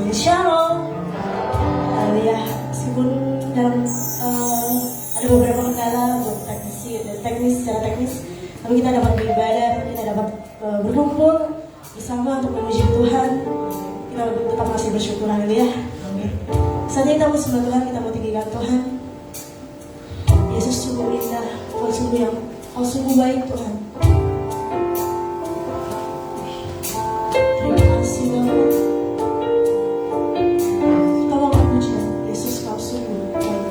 sebagai shalom. Ya, meskipun dalam ada beberapa kendala untuk secara teknis, tapi kita dapat beribadah, kita dapat berkumpul bersama untuk memuji Tuhan. Kita tetap masih bersyukur, haleluya. Saatnya kita mau sembah Tuhan, kita mau tinggikan Tuhan. Yesus sungguh indah, Kau sungguh baik Tuhan. Terima kasih Bapa. Kita mau memuji Yesus, Kau sungguh baik.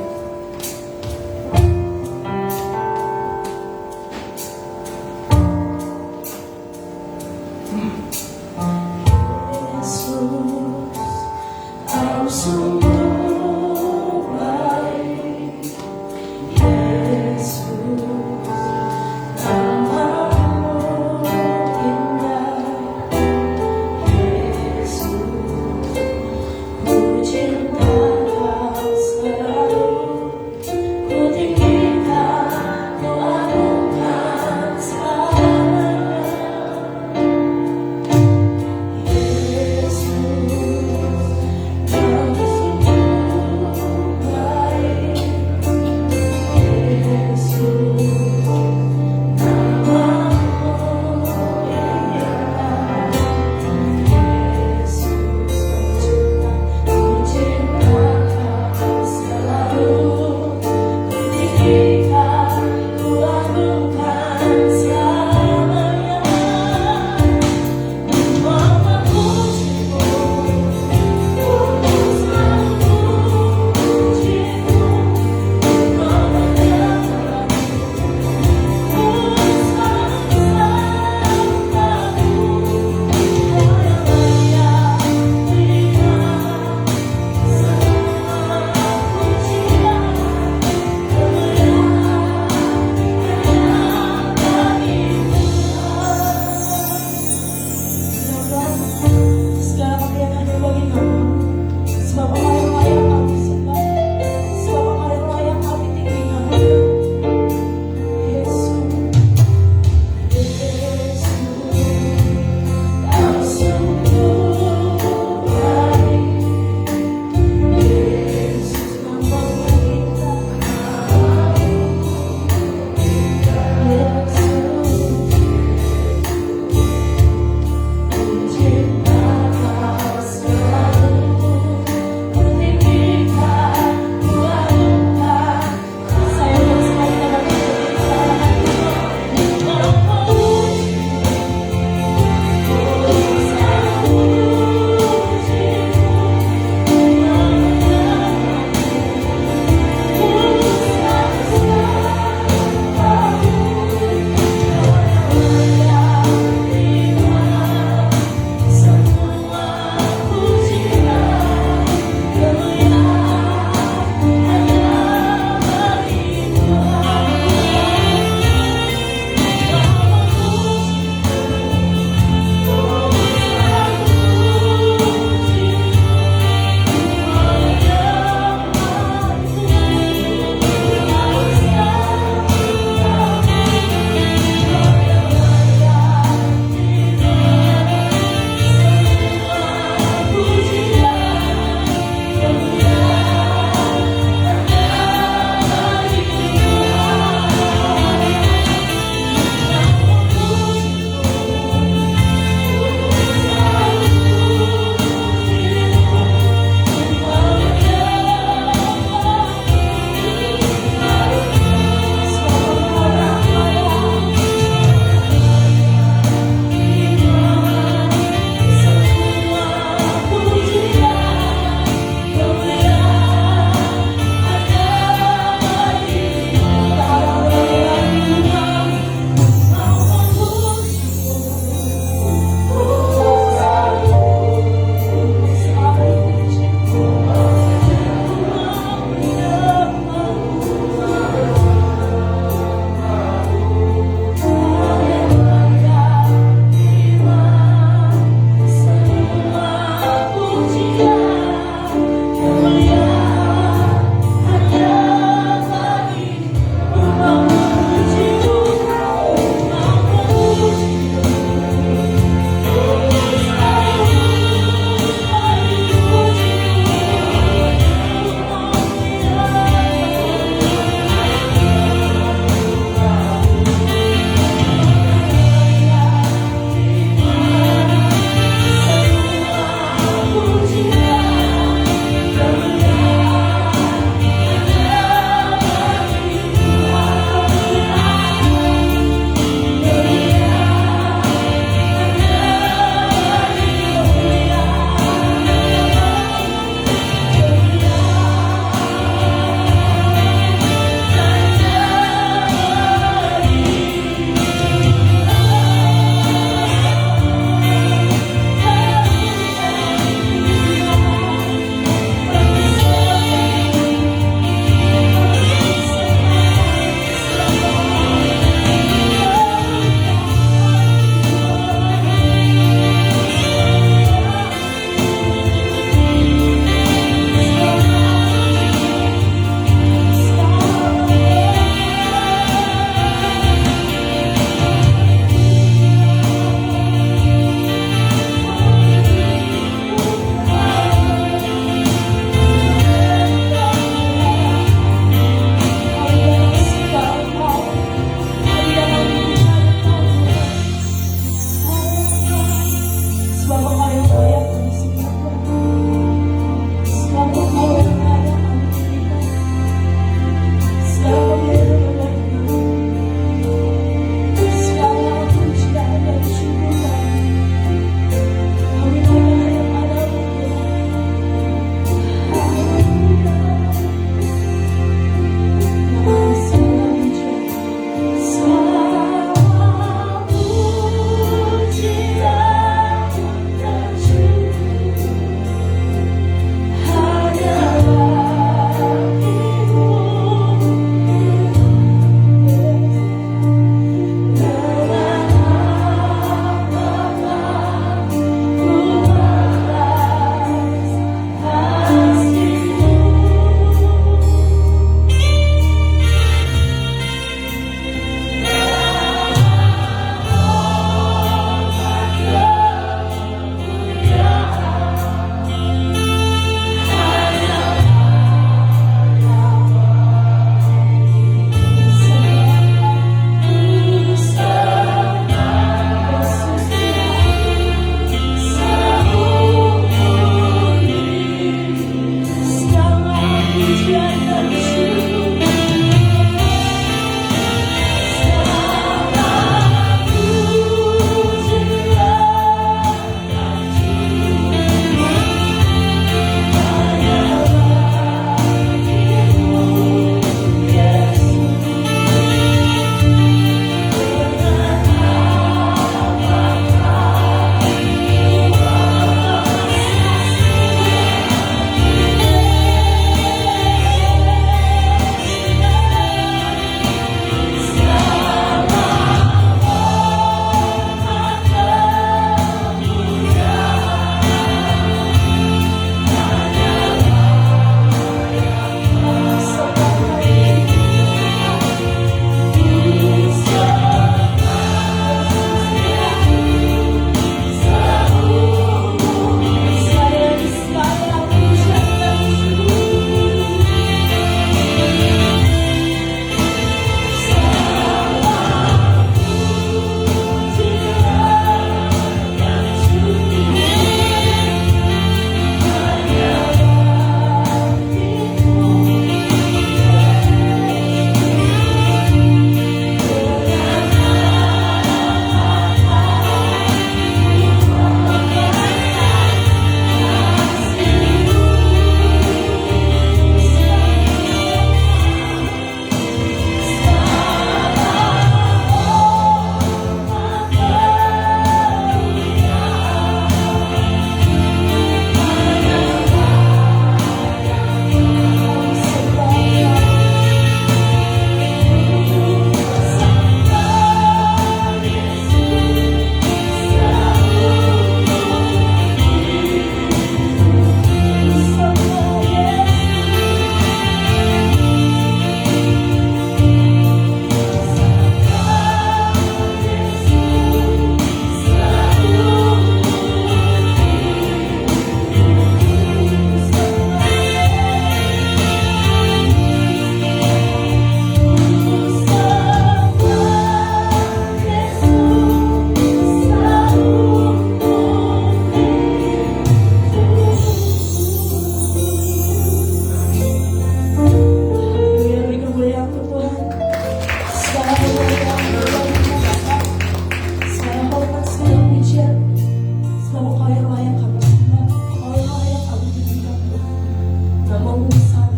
nggak mau menyesal.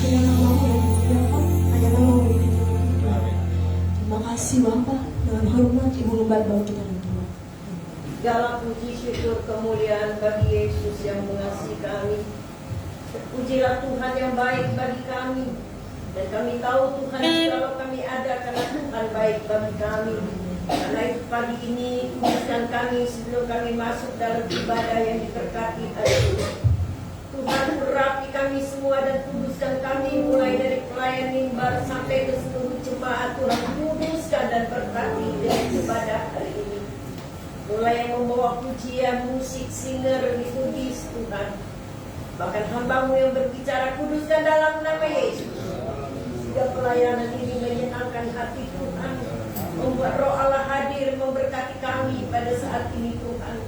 Hanya namamu yang dimuliakan, hanya namamu yang dimuliakan. Terima kasih Bapa, dengan hormat Ibu Gembala bawa kita dan Tuhan. Segala puji syukur kemuliaan bagi Yesus yang mengasihi kami. Pujilah Tuhan yang baik bagi kami. Dan kami tahu Tuhan kalau kami ada karena Tuhan baik bagi kami. Karena itu pagi ini kuduskan kami sebelum kami masuk dalam ibadah yang diberkati hari ini. Tuhan urapi kami semua dan kuduskan kami mulai dari pelayan mimbar sampai ke seluruh jemaat. Tuhan kuduskan dan berkati dengan ibadah hari ini. Mulai yang membawa pujian, musik, singer, liturgis Tuhan. Bahkan hamba-Mu yang berbicara kuduskan dalam nama Yesus. Sehingga pelayanan ini menyenangkan hati Tuhan. Membuat roh Allah hadir memberkati kami pada saat ini Tuhan.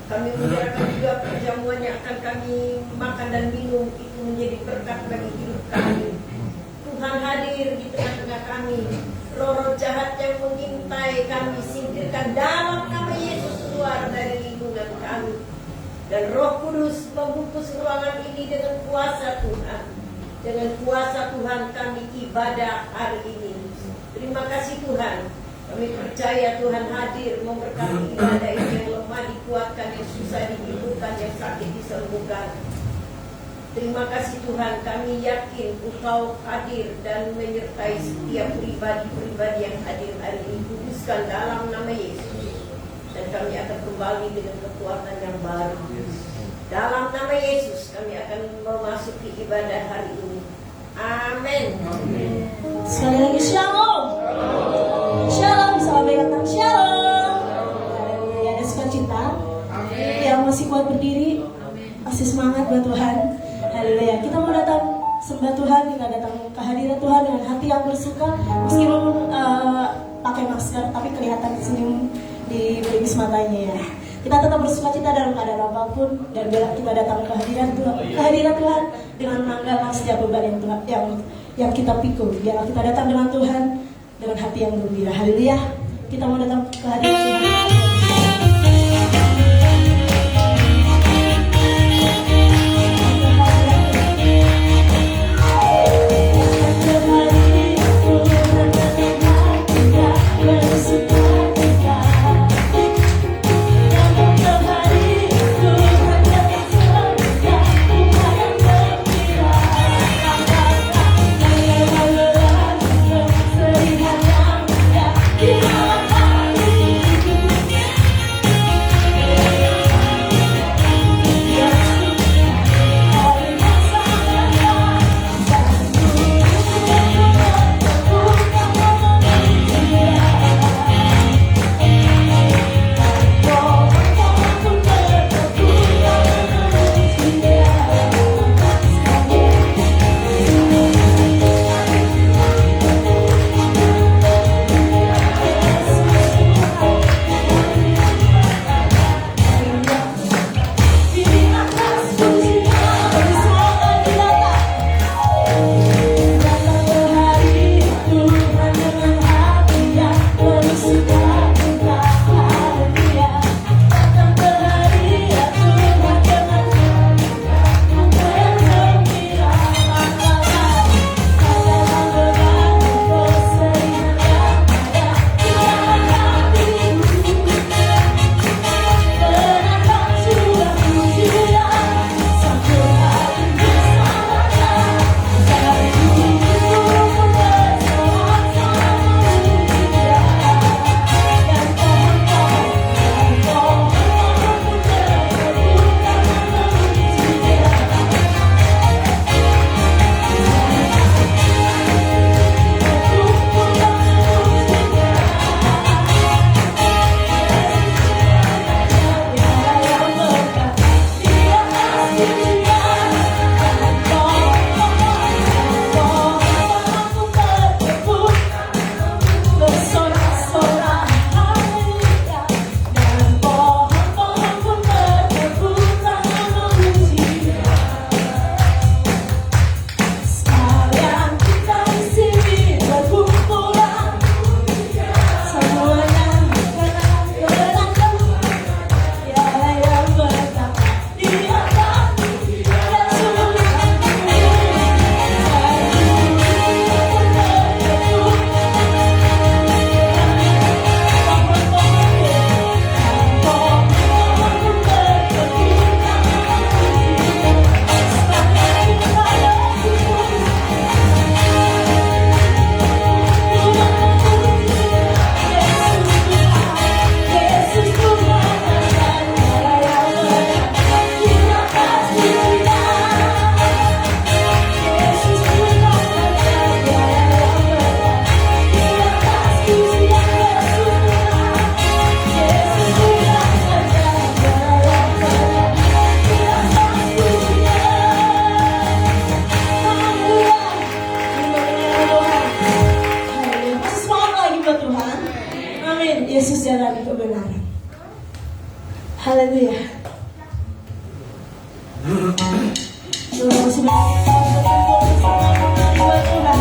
Kami menyerahkan juga perjamuan yang akan kami makan dan minum itu menjadi berkat bagi hidup kami. Tuhan hadir di tengah-tengah kami. Roh-roh jahat yang mengintai kami singkirkan dalam nama Yesus keluar dari lingkungan kami. Dan Roh Kudus membungkus ruangan ini dengan kuasa Tuhan. Dengan kuasa Tuhan kami ibadah hari ini. Terima kasih Tuhan. Kami percaya Tuhan hadir memberkati ibadah ini, yang lemah dikuatkan, yang susah dihidupkan, yang sakit disembuhkan. Terima kasih Tuhan, kami yakin Engkau hadir dan menyertai setiap pribadi-pribadi yang hadir hari ini. Kuduskan dalam nama Yesus. Dan kami akan kembali dengan kekuatan yang baru. Dalam nama Yesus kami akan memasuki ibadah hari ini. Amin. Sekali lagi shalom. Shalom, salam kata shalom. Haleluya, ada sukacita. Yang masih kuat berdiri, masih semangat buat Tuhan. Haleluya, kita mau datang sembah Tuhan, kita datang ke hadirat Tuhan dengan hati yang bersuka. Meskipun pakai masker, tapi kelihatan senyum di bibir matanya ya. Kita tetap bersukacita dalam keadaan apapun, dan biarlah kita datang ke hadirat Tuhan dengan menanggalkan setiap beban yang kita pikul. Biarlah kita datang dengan Tuhan dengan hati yang gembira. Haleluya. Kita mau datang ke hadirat Tuhan. Terima kasih banyak berkumpul bersama menari buat Tuhan.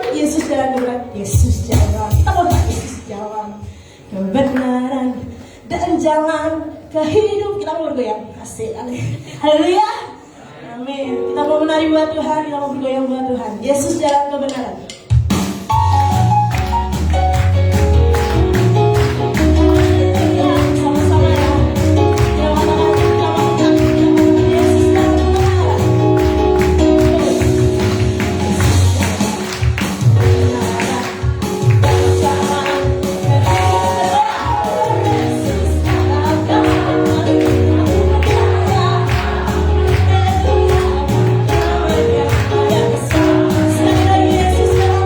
Yesus dalam kebenaran. Yesus jalan kebenaran, Yesus jalan. Kita mau bilang Yesus jalan kebenaran dan jalan kehidupan. Kita mau bergoyang, asik, haleluya, amin. Kita mau menari buat Tuhan, kita mau bergoyang buat Tuhan. Yesus jalan kebenaran. Sama-sama ya. Kita katakan, kita katakan, Yesus jalan kebenaran. Sekali lagi Yesus jalan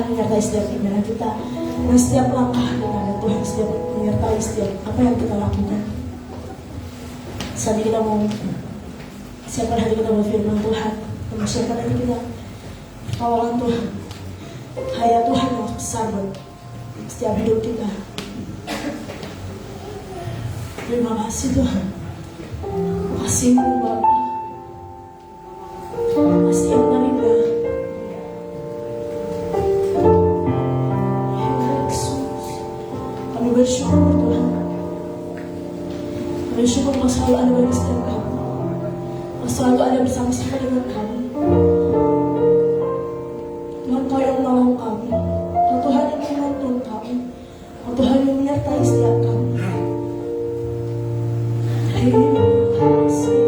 menyertai setiap tindakan kita, dan setiap langkah kita, dan Tuhan setiap menyertai setiap apa yang kita lakukan. Saat ini kita mau siapkan hati kita buat firman Tuhan, dan siapkan hati kita kawalan Tuhan, hayat Tuhan yang besar buat setiap hidup kita. Terima kasih Tuhan, kasih-Mu Bapa, kasih yang terindah. Kami bersyukur Tuhan, kami bersyukur Kau selalu ada bagi setiap kami, Kau selalu ada bersama-sama dengan kami. Tuhan, Kau yang menolong kami, Kau Tuhan yang menuntun kami, Kau Tuhan yang menyertai setiap kami. Terima kasih.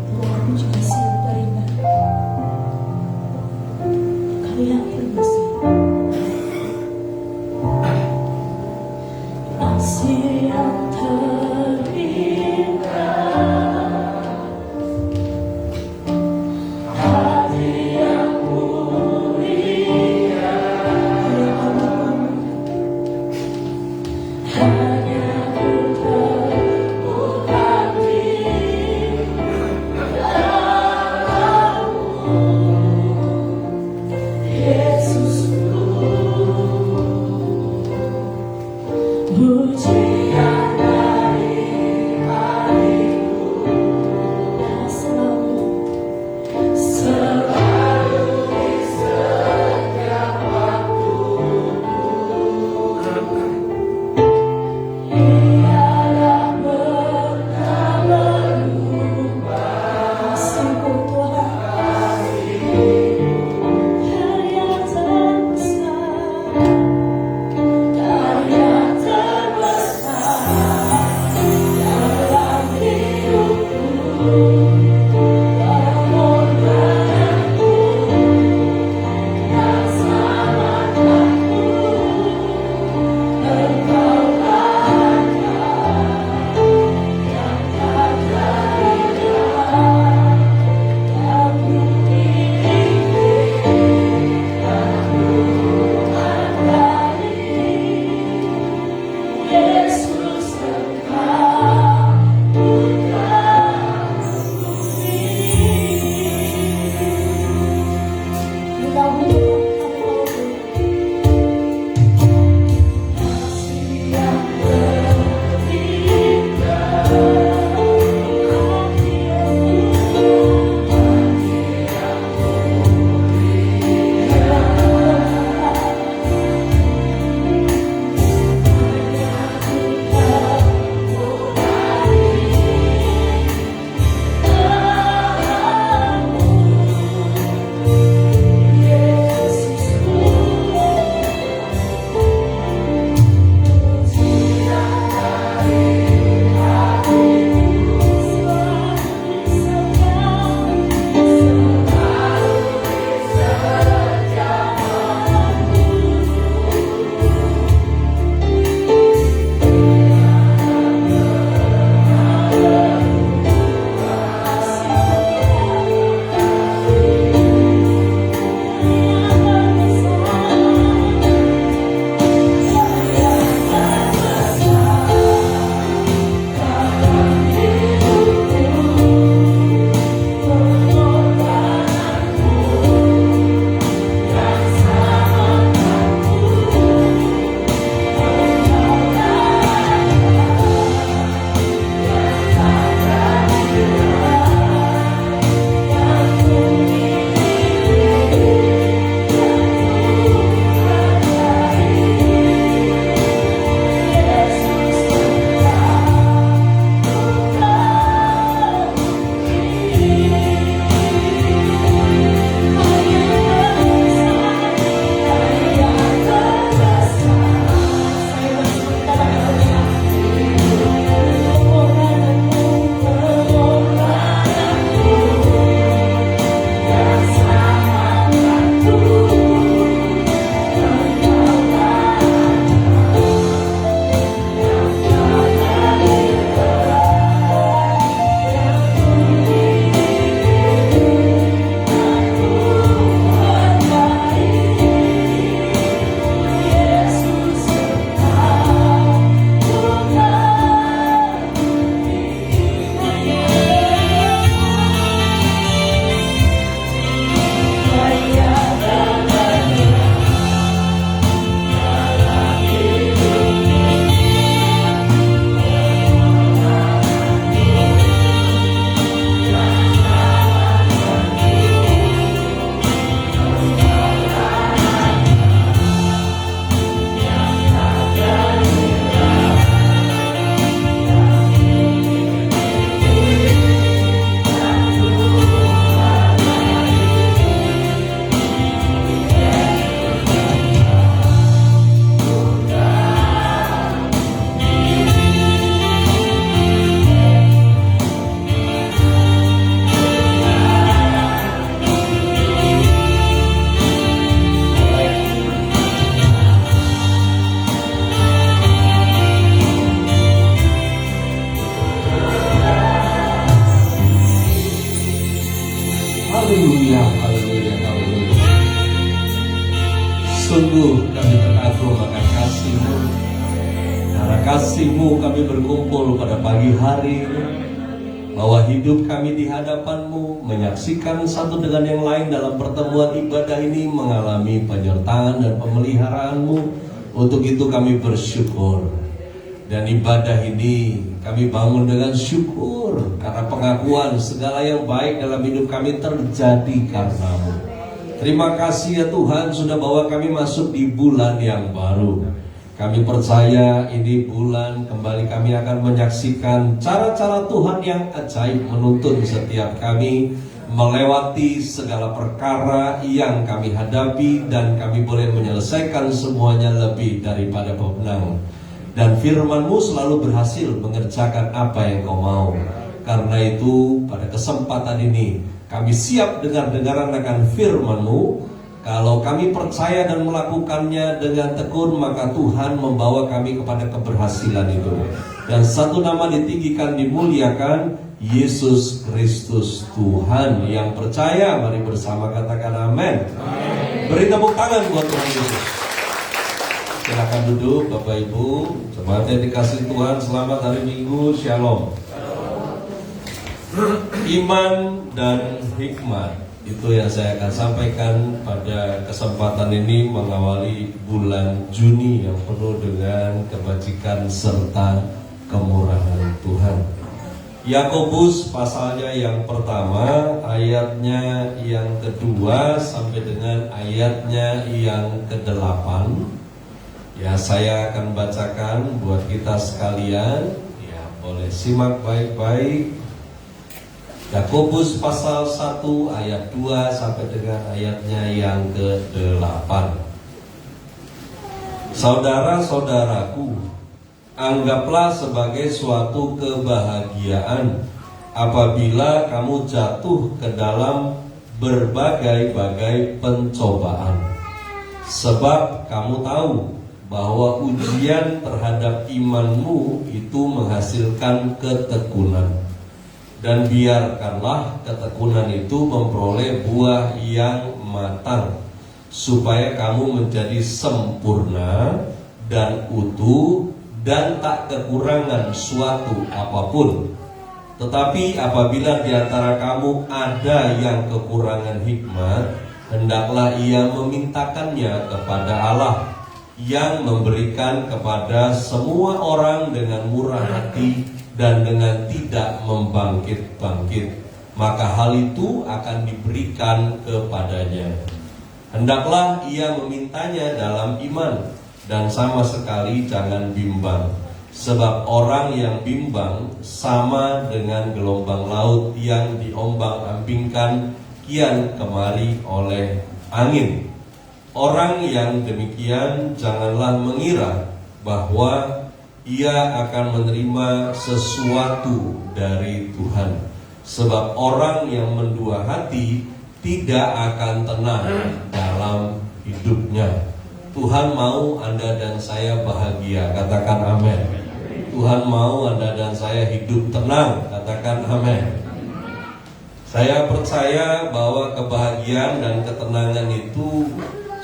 Tuhan, puji kasih yang terindah. Kami yakin bersih. Kasih yang terindah. haleluya, haleluya. Sungguh kami terkagum akan kasih-Mu. Karena kasih-Mu kami berkumpul pada pagi hari ini, bahwa hidup kami di hadapan-Mu, menyaksikan satu dengan yang lain dalam pertemuan ibadah ini, mengalami penyertaan dan pemeliharaan-Mu. Untuk itu kami bersyukur. Dan ibadah ini kami bangun dengan syukur, karena pengakuan segala yang baik dalam hidup kami terjadi karena-Mu. Terima kasih ya Tuhan, sudah bawa kami masuk di bulan yang baru. Kami percaya ini bulan kembali kami akan menyaksikan cara-cara Tuhan yang ajaib menuntun setiap kami melewati segala perkara yang kami hadapi, dan kami boleh menyelesaikan semuanya lebih daripada pemenang. Dan firman-Mu selalu berhasil mengerjakan apa yang Kau mau. Karena itu pada kesempatan ini kami siap dengar-dengaran akan firman-Mu. Kalau kami percaya dan melakukannya dengan tekun, maka Tuhan membawa kami kepada keberhasilan itu. Dan satu nama ditinggikan, dimuliakan, Yesus Kristus Tuhan. Yang percaya, mari bersama katakan amin. Beri tepuk tangan buat Tuhan Yesus. Silakan duduk Bapak Ibu. Jemaat yang dikasihi Tuhan, selamat hari Minggu, Shalom. Iman dan hikmat, itu yang saya akan sampaikan pada kesempatan ini, mengawali bulan Juni yang penuh dengan kebajikan serta kemurahan Tuhan. Yakobus pasalnya yang pertama, ayatnya yang kedua sampai dengan ayatnya yang ke-8. Ya, saya akan bacakan buat kita sekalian. Ya, boleh simak baik-baik. Yakobus pasal 1 ayat 2 sampai dengan ayatnya yang ke-8. Saudara-saudaraku, anggaplah sebagai suatu kebahagiaan apabila kamu jatuh ke dalam berbagai-bagai pencobaan. Sebab kamu tahu bahwa ujian terhadap imanmu itu menghasilkan ketekunan. Dan biarkanlah ketekunan itu memperoleh buah yang matang, supaya kamu menjadi sempurna dan utuh dan tak kekurangan suatu apapun. Tetapi apabila di antara kamu ada yang kekurangan hikmat, hendaklah ia memintakannya kepada Allah, yang memberikan kepada semua orang dengan murah hati dan dengan tidak membangkit-bangkit, maka hal itu akan diberikan kepadanya. Hendaklah ia memintanya dalam iman, dan sama sekali jangan bimbang. Sebab orang yang bimbang sama dengan gelombang laut yang diombang-ambingkan kian kemari oleh angin. Orang yang demikian janganlah mengira bahwa ia akan menerima sesuatu dari Tuhan. Sebab orang yang mendua hati tidak akan tenang dalam hidupnya. Tuhan mau Anda dan saya bahagia, katakan amin. Tuhan mau Anda dan saya hidup tenang, katakan amin. Saya percaya bahwa kebahagiaan dan ketenangan itu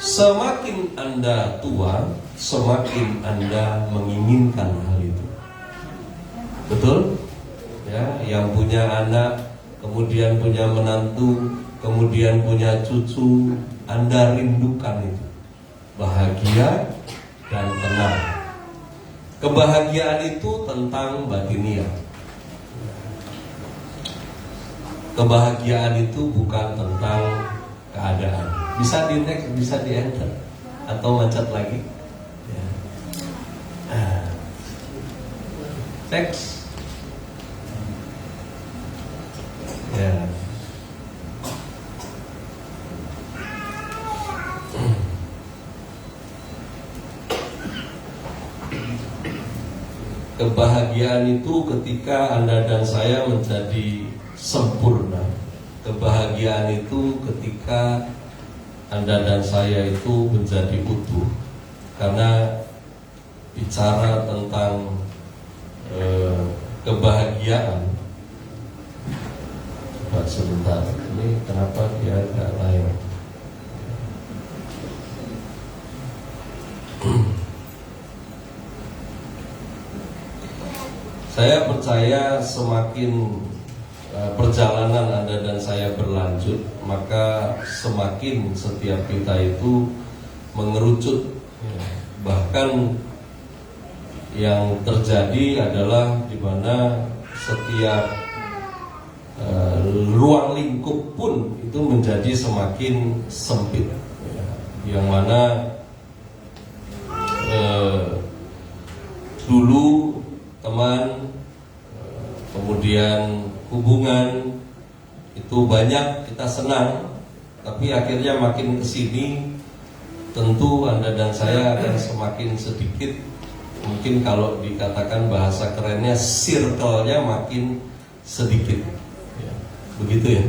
semakin Anda tua, semakin Anda menginginkan hal itu. Betul? Ya, yang punya anak, kemudian punya menantu, kemudian punya cucu, Anda rindukan itu. Bahagia dan tenang. Kebahagiaan itu tentang batiniah. Kebahagiaan itu bukan tentang keadaan. Bisa di next, bisa di enter, atau macet lagi. Ya. Next. Ya. Kebahagiaan itu ketika Anda dan saya menjadi sempurna. Kebahagiaan itu ketika Anda dan saya itu menjadi utuh. Karena bicara tentang kebahagiaan, Pak sebentar, ini kenapa dia agak lain? Saya percaya semakin perjalanan Anda dan saya berlanjut, maka semakin setiap kita itu mengerucut. Bahkan yang terjadi adalah di mana setiap ruang lingkup pun itu menjadi semakin sempit, yang mana dulu teman, kemudian hubungan itu banyak kita senang, tapi akhirnya makin kesini tentu Anda dan saya akan semakin sedikit. Mungkin kalau dikatakan bahasa kerennya, circle-nya makin sedikit. Begitu ya.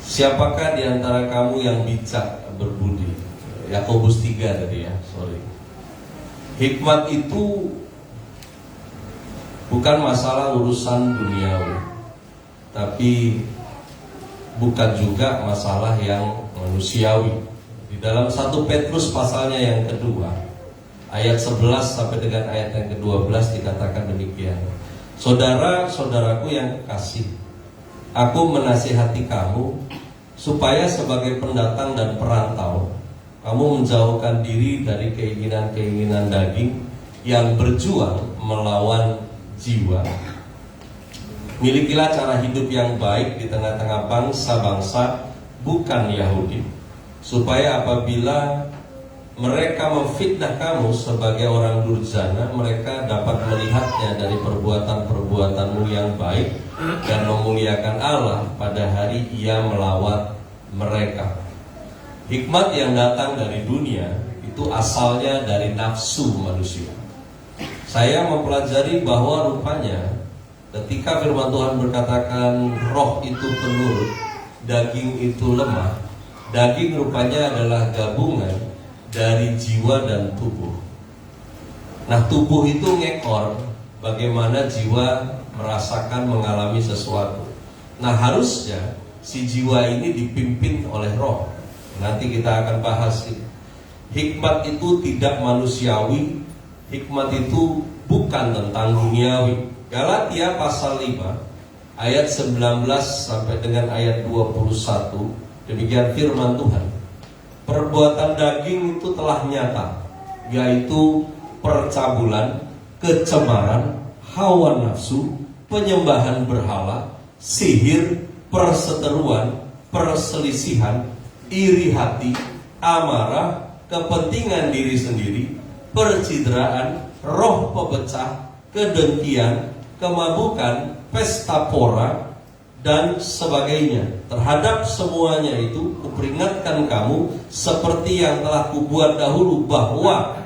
Siapakah di antara kamu yang bijak berbudi? Yakobus 3 tadi ya, sorry. Hikmat itu bukan masalah urusan duniawi, tapi bukan juga masalah yang manusiawi. Di dalam 1 Petrus pasalnya yang kedua, ayat 11 sampai dengan ayat yang ke-12 dikatakan demikian. Saudara-saudaraku yang kekasih, aku menasihati kamu supaya sebagai pendatang dan perantau, kamu menjauhkan diri dari keinginan-keinginan daging yang berjuang melawan jiwa. Milikilah cara hidup yang baik di tengah-tengah bangsa-bangsa bukan Yahudi, supaya apabila mereka memfitnah kamu sebagai orang durjana, mereka dapat melihatnya dari perbuatan-perbuatanmu yang baik dan memuliakan Allah pada hari Ia melawat mereka. Hikmat yang datang dari dunia itu asalnya dari nafsu manusia. Saya mempelajari bahwa rupanya ketika firman Tuhan berkatakan roh itu penurut, daging itu lemah. Daging rupanya adalah gabungan dari jiwa dan tubuh. Nah, tubuh itu ngekor bagaimana jiwa merasakan mengalami sesuatu. Nah, harusnya si jiwa ini dipimpin oleh roh. Nanti kita akan bahas ini. Hikmat itu tidak manusiawi. Hikmat itu bukan tentang duniawi. Galatia pasal 5 ayat 19 sampai dengan ayat 21. Demikian firman Tuhan. Perbuatan daging itu telah nyata, yaitu percabulan, kecemaran, hawa nafsu, penyembahan berhala, sihir, perseteruan, perselisihan, iri hati, amarah, kepentingan diri sendiri, percideraan, roh pepecah, kedengkian, kemabukan, pesta pora, dan sebagainya. Terhadap semuanya itu kuperingatkan kamu seperti yang telah kubuat dahulu, bahwa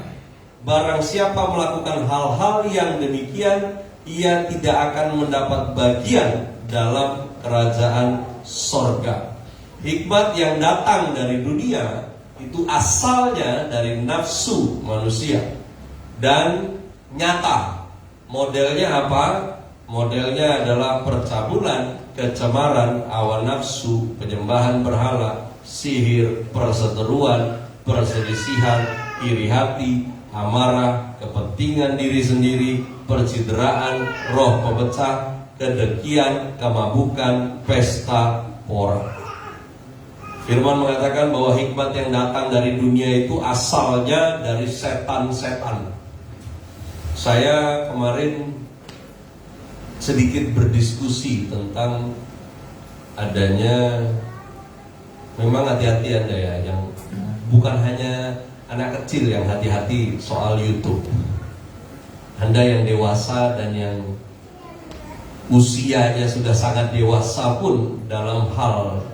barang siapa melakukan hal-hal yang demikian, ia tidak akan mendapat bagian dalam kerajaan sorga. Hikmat yang datang dari dunia itu asalnya dari nafsu manusia dan nyata. Modelnya apa? Modelnya adalah percabulan, kecemaran, hawa nafsu, penyembahan berhala, sihir, perseteruan, perselisihan, iri hati, amarah, kepentingan diri sendiri, percideraan, roh pepecah, kedengkian, kemabukan, pesta pora. Firman mengatakan bahwa hikmat yang datang dari dunia itu asalnya dari setan-setan. Saya kemarin sedikit berdiskusi tentang adanya, memang hati-hati Anda ya, yang bukan hanya anak kecil yang hati-hati soal YouTube. Anda yang dewasa dan yang usianya sudah sangat dewasa pun dalam hal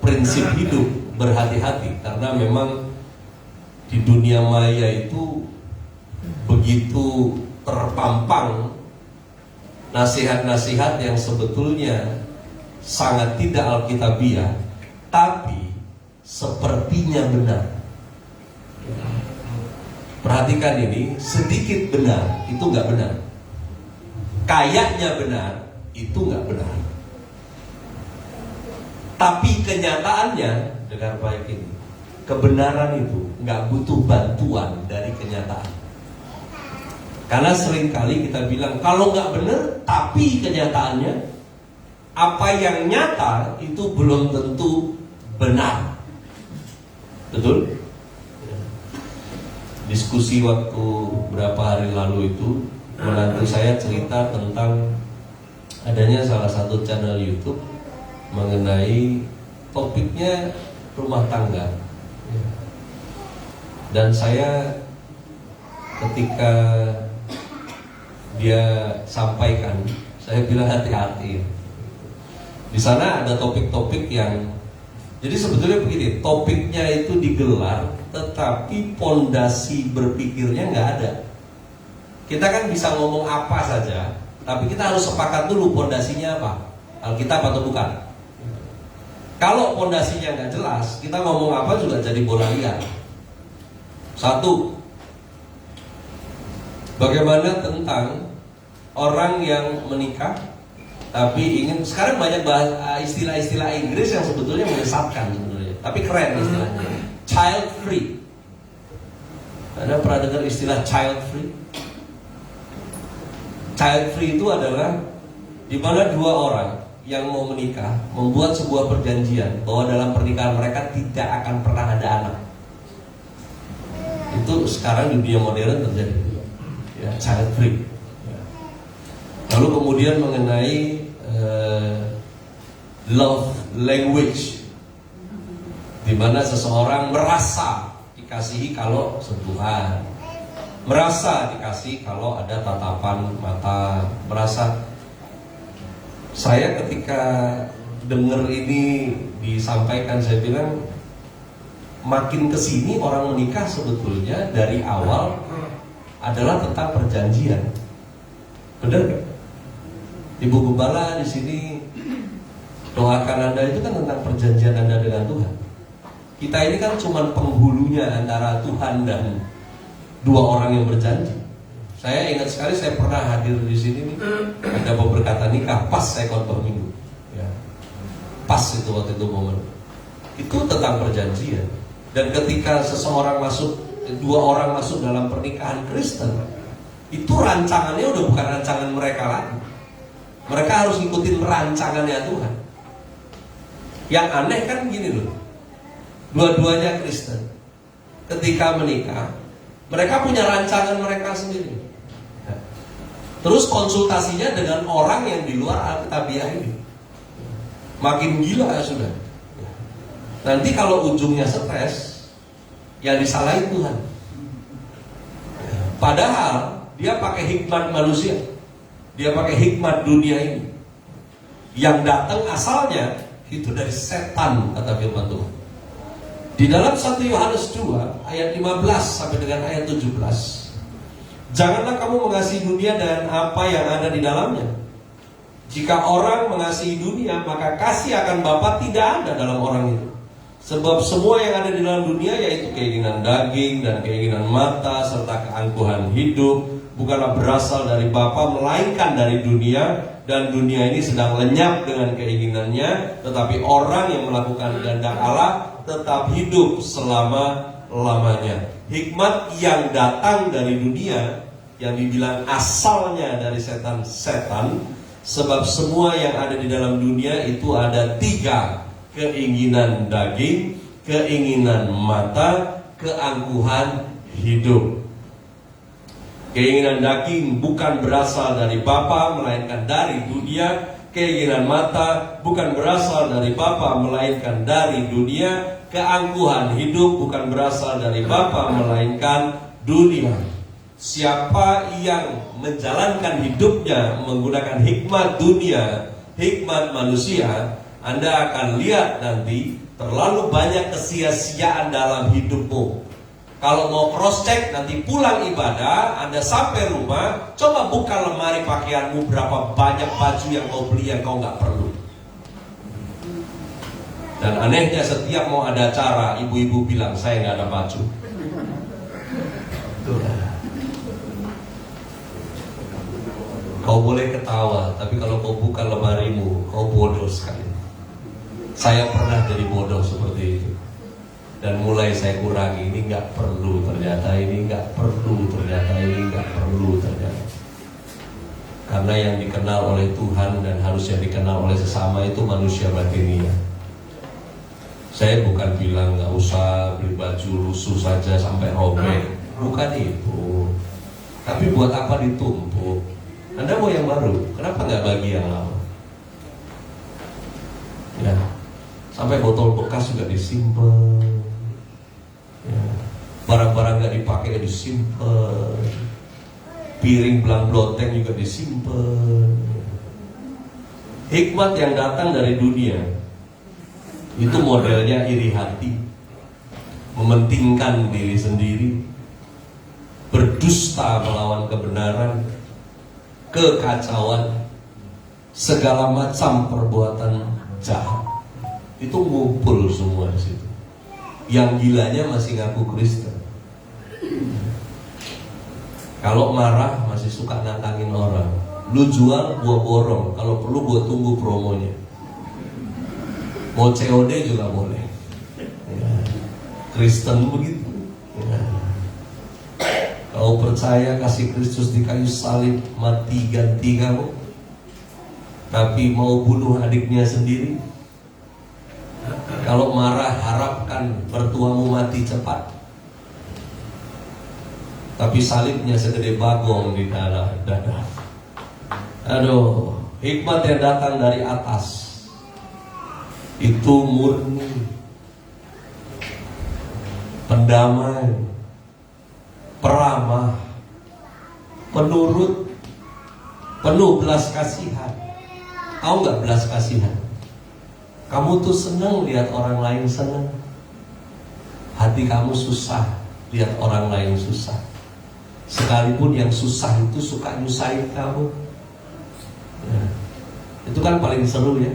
prinsip hidup berhati-hati, karena memang di dunia maya itu begitu terpampang nasihat-nasihat yang sebetulnya sangat tidak alkitabiah, tapi sepertinya benar. Perhatikan ini, sedikit benar itu nggak benar, kayaknya benar itu nggak benar. Tapi kenyataannya, dengar baik ini, kebenaran itu nggak butuh bantuan dari kenyataan. Karena seringkali kita bilang kalau nggak benar, tapi kenyataannya apa yang nyata itu belum tentu benar. Betul? Diskusi waktu berapa hari lalu itu, menantu saya cerita tentang adanya salah satu channel YouTube mengenai topiknya rumah tangga. Dan saya ketika dia sampaikan, saya bilang hati-hati. Di sana ada topik-topik yang, jadi sebetulnya begini, topiknya itu digelar, tetapi pondasi berpikirnya nggak ada. Kita kan bisa ngomong apa saja, tapi kita harus sepakat dulu pondasinya apa, Alkitab atau bukan. Kalau pondasinya nggak jelas, kita ngomong apa juga jadi bola liar. Satu, bagaimana tentang orang yang menikah tapi ingin, sekarang banyak istilah-istilah Inggris yang sebetulnya menyesatkan sebenarnya, tapi keren istilahnya, child free. Anda pernah dengar istilah child free? Child free itu adalah di mana dua orang yang mau menikah membuat sebuah perjanjian bahwa dalam pernikahan mereka tidak akan pernah ada anak. Itu sekarang di dunia modern terjadi, ya, child free. Lalu kemudian mengenai love language, di mana seseorang merasa dikasihi kalau sentuhan, merasa dikasih kalau ada tatapan mata, merasa. Saya ketika dengar ini disampaikan, saya bilang makin kesini orang menikah sebetulnya dari awal adalah tentang perjanjian. Benar gak? Ibu Gembala di sini doakan Anda itu kan tentang perjanjian Anda dengan Tuhan. Kita ini kan cuma penghulunya antara Tuhan dan dua orang yang berjanji. Saya ingat sekali, saya pernah hadir di sini nih, ada pemberkatan nikah, pas saya khotbah minggu, ya. Pas itu waktu itu momen. Itu tentang perjanjian. Dan ketika dua orang masuk dalam pernikahan Kristen, itu rancangannya udah bukan rancangan mereka lagi. Mereka harus ngikutin rancangannya Tuhan. Yang aneh kan gini loh, dua-duanya Kristen, ketika menikah, mereka punya rancangan mereka sendiri. Terus konsultasinya dengan orang yang di luar Alkitabiah ini, makin gila ya sudah. Nanti kalau ujungnya stres, yang disalahin Tuhan. Padahal dia pakai hikmat manusia, dia pakai hikmat dunia ini, yang datang asalnya itu dari setan, kata firman Tuhan. Di dalam 1 Yohanes 2 ayat 15 sampai dengan ayat 17. Janganlah kamu mengasihi dunia dan apa yang ada di dalamnya. Jika orang mengasihi dunia, maka kasih akan Bapa tidak ada dalam orang itu. Sebab semua yang ada di dalam dunia, yaitu keinginan daging dan keinginan mata serta keangkuhan hidup, bukanlah berasal dari Bapa, melainkan dari dunia. Dan dunia ini sedang lenyap dengan keinginannya, tetapi orang yang melakukan kehendak Allah tetap hidup selama-lamanya. Hikmat yang datang dari dunia, yang dibilang asalnya dari setan, sebab semua yang ada di dalam dunia itu ada 3: keinginan daging, keinginan mata, keangkuhan hidup. Keinginan daging bukan berasal dari Bapa, melainkan dari dunia. Keinginan mata bukan berasal dari Bapa, melainkan dari dunia. Keangkuhan hidup bukan berasal dari Bapa, melainkan dunia. Siapa yang menjalankan hidupnya menggunakan hikmat dunia, hikmat manusia, Anda akan lihat nanti terlalu banyak kesia-siaan dalam hidupmu. Kalau mau cross check nanti pulang ibadah, Anda sampai rumah, coba buka lemari pakaianmu, berapa banyak baju yang kau beli yang kau nggak perlu. Dan anehnya setiap mau ada acara, ibu-ibu bilang saya nggak ada baju. Kau boleh ketawa, tapi kalau kau buka lemarimu, kau bodoh sekali. Saya pernah jadi bodoh seperti itu. Dan mulai saya kurangi, ini nggak perlu ternyata, ini nggak perlu ternyata, ini nggak perlu ternyata. Karena yang dikenal oleh Tuhan dan harusnya dikenal oleh sesama itu manusia batiniah. Saya bukan bilang nggak usah beli baju lusuh saja sampai robek, bukan itu. Tapi buat apa ditumpuk? Anda mau yang baru, kenapa nggak bagi yang lama? Ya, sampai botol bekas juga disimpan. Ya, barang-barang nggak dipakai disimpan, piring belang bloteng juga disimpan. Hikmat yang datang dari dunia itu modelnya iri hati, mementingkan diri sendiri, berdusta melawan kebenaran, kekacauan, segala macam perbuatan jahat. Itu ngumpul semua di situ. Yang gilanya masih ngaku Kristen. Kalau marah masih suka nantangin orang. Lu jual, gua borong. Kalau perlu gua tunggu promonya. Mau COD juga boleh. Ya. Kristen begitu. Ya. Kalau percaya kasih Kristus di kayu salib, mati ganti kamu. Tapi mau bunuh adiknya sendiri. Kalau marah harapkan mertuamu mati cepat. Tapi salibnya segede bagong di dada. Aduh, hikmat yang datang dari atas itu murni, pendamai, peramah, penurut, penuh belas kasihan. Tahu nggak belas kasihan? Kamu tuh senang lihat orang lain senang. Hati kamu susah lihat orang lain susah. Sekalipun yang susah itu suka nyusahin kamu. Ya. Itu kan paling seru ya,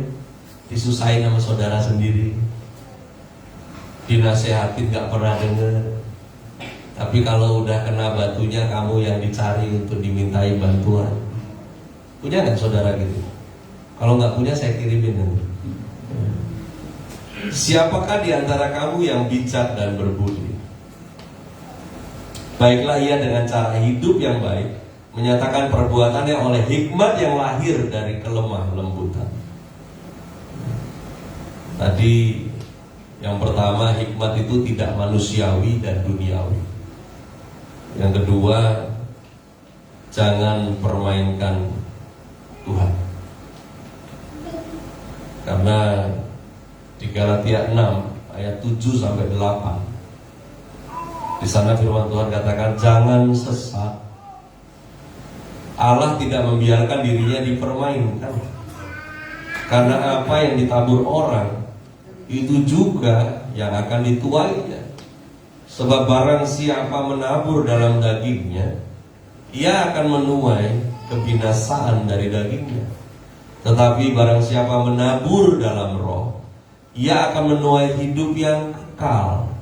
disusahin sama saudara sendiri. Dinasehatin gak pernah denger. Tapi kalau udah kena batunya, kamu yang dicari untuk dimintai bantuan. Punya gak saudara gitu? Kalau gak punya saya kirimin nanti. Siapakah di antara kamu yang bijak dan berbudi? Baiklah ia dengan cara hidup yang baik, menyatakan perbuatannya oleh hikmat yang lahir dari kelemah lembutan. Tadi yang pertama, hikmat itu tidak manusiawi dan duniawi. Yang kedua, jangan permainkan Tuhan. Karena di Galatia 6 ayat 7 sampai 8, di sana firman Tuhan katakan, jangan sesat. Allah tidak membiarkan dirinya dipermainkan. Karena apa yang ditabur orang, itu juga yang akan dituainya. Sebab barang siapa menabur dalam dagingnya, ia akan menuai kebinasaan dari dagingnya. Tetapi barang siapa menabur dalam roh, ia akan menuai hidup yang kekal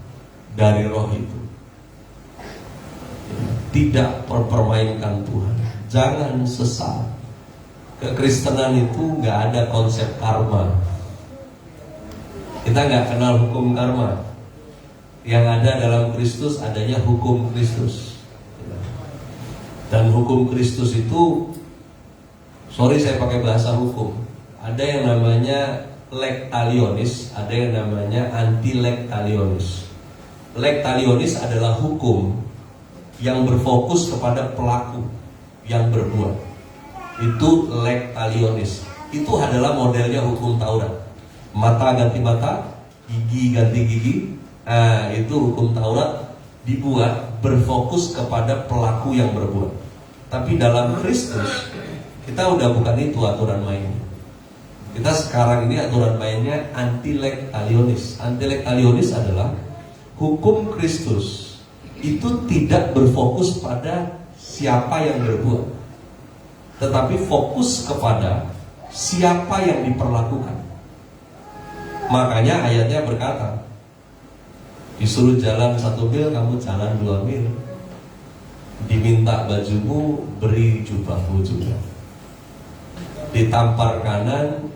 dari roh itu. Tidak mempermainkan Tuhan. Jangan sesat. Kekristenan itu gak ada konsep karma. Kita gak kenal hukum karma. Yang ada dalam Kristus adanya hukum Kristus. Dan hukum Kristus itu, sorry saya pakai bahasa hukum, ada yang namanya leg talionis, ada yang namanya anti leg talionis. Leg talionis adalah hukum yang berfokus kepada pelaku yang berbuat. Itu leg talionis. Itu adalah modelnya hukum Taurat. Mata ganti mata, gigi ganti gigi. Nah, itu hukum Taurat dibuat berfokus kepada pelaku yang berbuat. Tapi dalam Kristus kita udah bukan itu aturan mainnya. Kita sekarang ini aturan mainnya anti leg talionis. Anti leg talionis adalah hukum Kristus itu tidak berfokus pada siapa yang berbuat, tetapi fokus kepada siapa yang diperlakukan. Makanya ayatnya berkata, disuruh jalan 1 mil, kamu jalan 2 mil. Diminta bajumu, beri jubahmu juga. Ditampar kanan,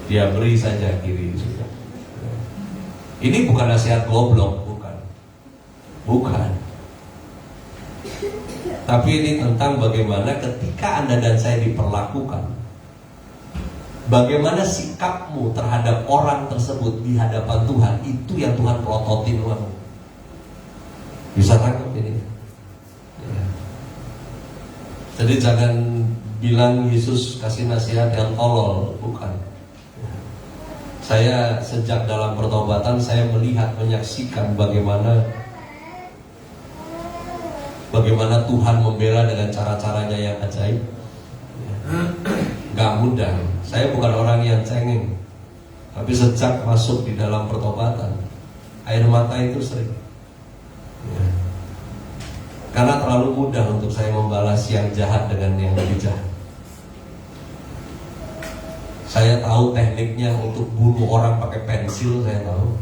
Dia beri saja kiri sudah. Ini bukan nasihat goblok, bukan. Tapi ini tentang bagaimana ketika Anda dan saya diperlakukan, bagaimana sikapmu terhadap orang tersebut di hadapan Tuhan. Itu yang Tuhan pelototin kamu. Bisa tangkap ini? Ya. Jadi jangan bilang Yesus kasih nasihat yang tolol, bukan. Saya sejak dalam pertobatan saya melihat, menyaksikan bagaimana Tuhan membela dengan cara-caranya yang ajaib. Gak mudah. Saya bukan orang yang cengeng, tapi sejak masuk di dalam pertobatan, air mata itu sering. Karena terlalu mudah untuk saya membalas yang jahat dengan yang lebih jahat. Saya tahu tekniknya untuk bunuh orang pakai pensil, saya tahu.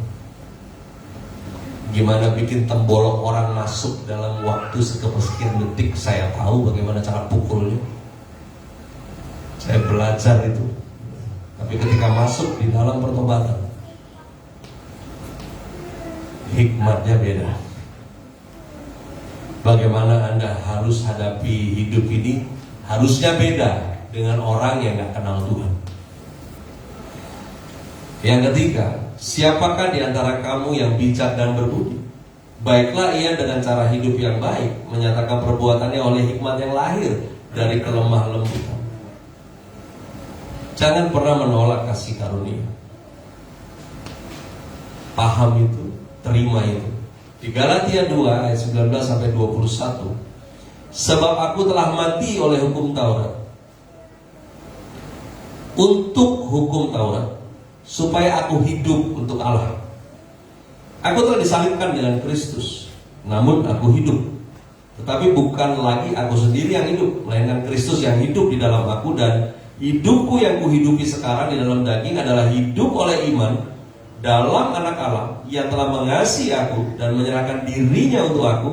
Gimana bikin tembolok orang masuk dalam waktu sekian detik, saya tahu bagaimana cara pukulnya. Saya belajar itu. Tapi ketika masuk di dalam pertobatan, hikmatnya beda. Bagaimana Anda harus hadapi hidup ini harusnya beda dengan orang yang gak kenal Tuhan. Yang ketiga, siapakah di antara kamu yang bijak dan berbudi? Baiklah ia dengan cara hidup yang baik, menyatakan perbuatannya oleh hikmat yang lahir dari kelemah lembutan. Jangan pernah menolak kasih karunia. Paham itu, terima itu. Di Galatia 2 ayat 19 sampai 21, sebab aku telah mati oleh hukum Taurat, untuk hukum Taurat, supaya aku hidup untuk Allah. Aku telah disalibkan dengan Kristus, namun aku hidup. Tetapi bukan lagi aku sendiri yang hidup, melainkan Kristus yang hidup di dalam aku. Dan hidupku yang kuhidupi sekarang di dalam daging adalah hidup oleh iman dalam Anak Allah yang telah mengasihi aku dan menyerahkan dirinya untuk aku.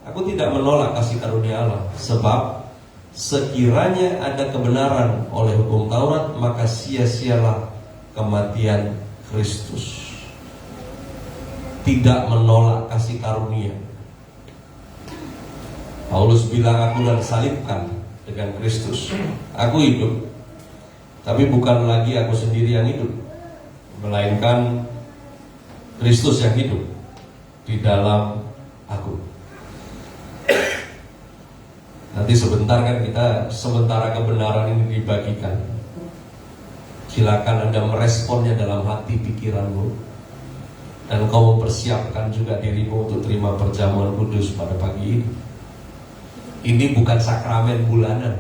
Aku tidak menolak kasih karunia Allah, sebab sekiranya ada kebenaran oleh hukum Taurat, maka sia-sialah kematian Kristus. Tidak menolak kasih karunia. Paulus bilang, aku telah disalibkan dengan Kristus. Aku hidup, tapi bukan lagi aku sendiri yang hidup, melainkan Kristus yang hidup di dalam aku. Nanti sebentar kan kita, sementara kebenaran ini dibagikan, silakan Anda meresponnya dalam hati pikiranmu. Dan kau mempersiapkan juga dirimu untuk terima perjamuan kudus pada pagi ini. Ini bukan sakramen bulanan,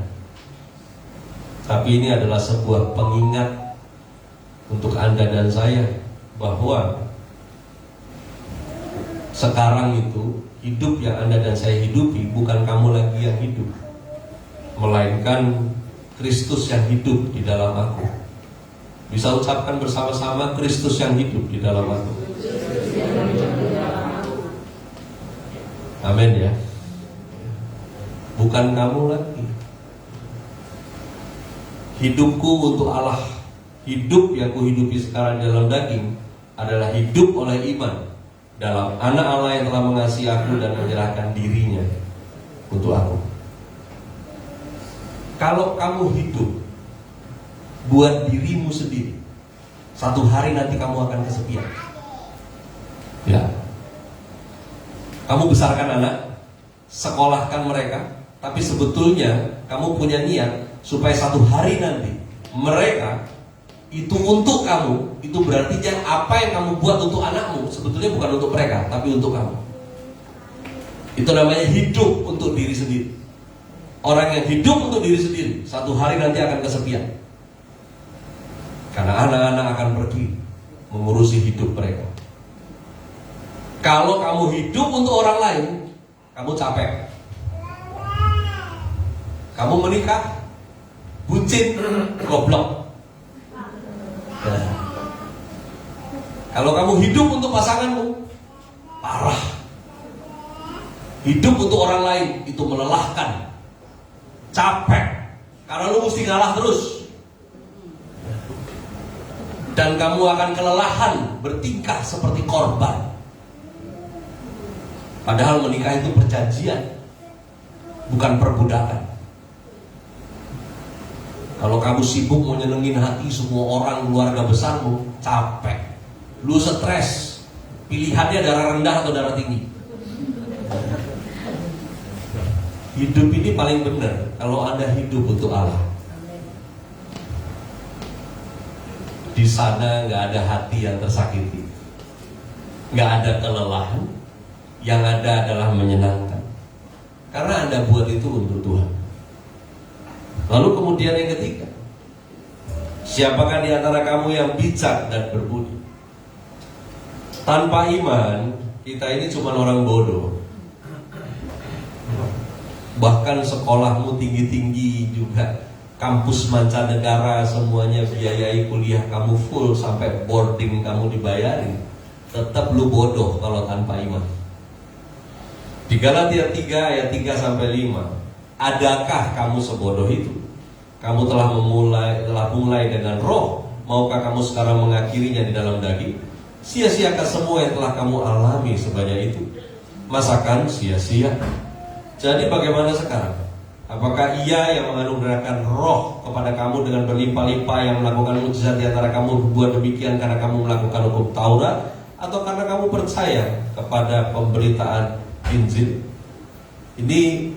tapi ini adalah sebuah pengingat untuk Anda dan saya bahwa sekarang itu hidup yang Anda dan saya hidupi bukan kamu lagi yang hidup, melainkan Kristus yang hidup di dalam aku. Bisa ucapkan bersama-sama, Kristus yang hidup di dalam aku. Amin ya. Bukan kamu lagi. Hidupku untuk Allah, hidup yang kuhidupi sekarang dalam daging adalah hidup oleh iman dalam Anak Allah yang telah mengasihi aku dan menyerahkan dirinya untuk aku. Kalau kamu hidup buat dirimu sendiri, satu hari nanti kamu akan kesepian. Ya. Kamu besarkan anak, sekolahkan mereka, tapi sebetulnya kamu punya niat supaya satu hari nanti mereka itu untuk kamu. Itu berarti apa yang kamu buat untuk anakmu sebetulnya bukan untuk mereka, tapi untuk kamu. Itu namanya hidup untuk diri sendiri. Orang yang hidup untuk diri sendiri satu hari nanti akan kesepian, karena anak-anak akan pergi mengurusi hidup mereka. Kalau kamu hidup untuk orang lain, kamu capek. Kamu menikah, bucin, goblok. Nah. Kalau kamu hidup untuk pasanganmu, parah. Hidup untuk orang lain itu melelahkan, capek, karena lu mesti ngalah terus. Dan kamu akan kelelahan bertingkah seperti korban. Padahal menikah itu perjanjian, bukan perbudakan. Kalau kamu sibuk mau nyenengin hati semua orang keluarga besarmu, capek, lu stres, pilihannya darah rendah atau darah tinggi. Hidup ini paling benar kalau Anda hidup untuk Allah. Di sana nggak ada hati yang tersakiti, nggak ada kelelahan, yang ada adalah menyenangkan. Karena Anda buat itu untuk Tuhan. Lalu kemudian yang ketiga, siapakah di antara kamu yang bijak dan berbudi? Tanpa iman, kita ini cuma orang bodoh. Bahkan sekolahmu tinggi-tinggi juga, kampus mancanegara semuanya biayai kuliah kamu full sampai boarding kamu dibayarin, tetap lu bodoh kalau tanpa iman. Di Galatia 3 ayat 3 sampai 5, adakah kamu sebodoh itu? Kamu telah mulai dengan roh, maukah kamu sekarang mengakhirinya di dalam daging? Sia-siakah semua yang telah kamu alami sebanyak itu? Masakan sia-sia? Jadi bagaimana sekarang? Apakah Ia yang menganugerahkan roh kepada kamu dengan berlimpah-limpah, yang melakukan mujizat di antara kamu berbuat demikian karena kamu melakukan hukum Taurat, atau karena kamu percaya kepada pemberitaan Injil? Ini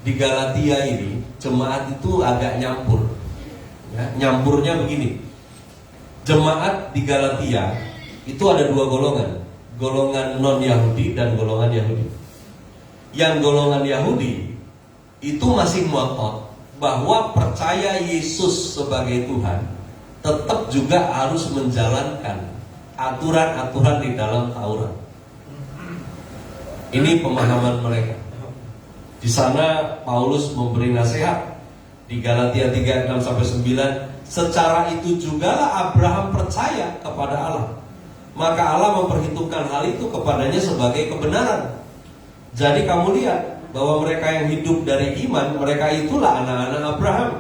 di Galatia ini jemaat itu agak nyampur, ya, nyampurnya begini. Jemaat di Galatia itu ada dua golongan, golongan non-Yahudi dan golongan Yahudi. Yang golongan Yahudi itu masih ngotot bahwa percaya Yesus sebagai Tuhan, tetap juga harus menjalankan aturan-aturan di dalam Taurat. Ini pemahaman mereka. Di sana Paulus memberi nasihat di Galatia 3 6 sampai 9, secara itu jugalah Abraham percaya kepada Allah, maka Allah memperhitungkan hal itu kepadanya sebagai kebenaran. Jadi kamu lihat bahwa mereka yang hidup dari iman, mereka itulah anak-anak Abraham.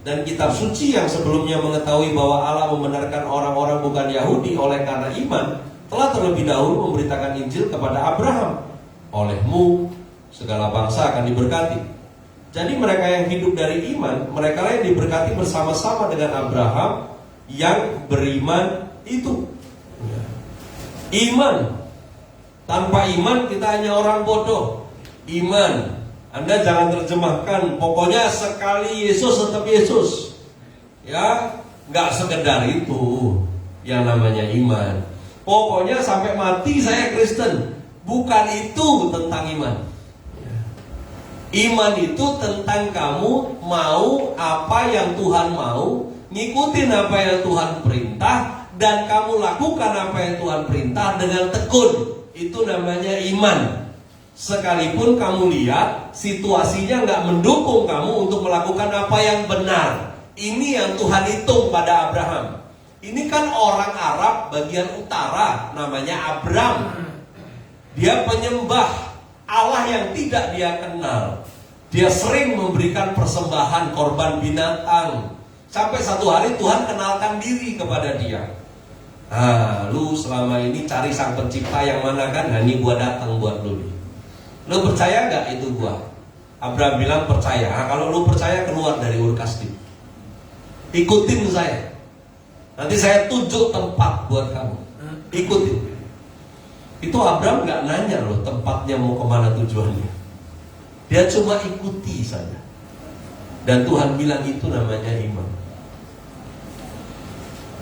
Dan kitab suci yang sebelumnya mengetahui bahwa Allah membenarkan orang-orang bukan Yahudi oleh karena iman, telah terlebih dahulu memberitakan Injil kepada Abraham. Olehmu segala bangsa akan diberkati. Jadi mereka yang hidup dari iman, mereka yang diberkati bersama-sama dengan Abraham yang beriman itu. Iman. Tanpa iman kita hanya orang bodoh. Iman, Anda jangan terjemahkan pokoknya sekali Yesus tetap Yesus, ya, nggak sekedar itu yang namanya iman. Pokoknya sampai mati saya Kristen. Bukan itu tentang iman. Iman itu tentang kamu mau apa yang Tuhan mau, ngikutin apa yang Tuhan perintah, dan kamu lakukan apa yang Tuhan perintah dengan tekun. Itu namanya iman. Sekalipun kamu lihat situasinya nggak mendukung kamu untuk melakukan apa yang benar. Ini yang Tuhan hitung pada Abraham. Ini kan orang Arab bagian utara, namanya Abram. Dia penyembah Allah yang tidak dia kenal. Dia sering memberikan persembahan korban binatang. Sampai satu hari Tuhan kenalkan diri kepada dia. Lu selama ini cari sang pencipta yang mana kan? Nah, ini gua datang buat lu. Lu percaya gak itu gua? Abraham bilang percaya. Kalau lu percaya, keluar dari Ur Kasdim, ikutin saya. Nanti saya tunjuk tempat buat kamu, ikutin. Itu Abraham gak nanya loh tempatnya mau kemana tujuannya. Dia cuma ikuti saja. Dan Tuhan bilang itu namanya iman.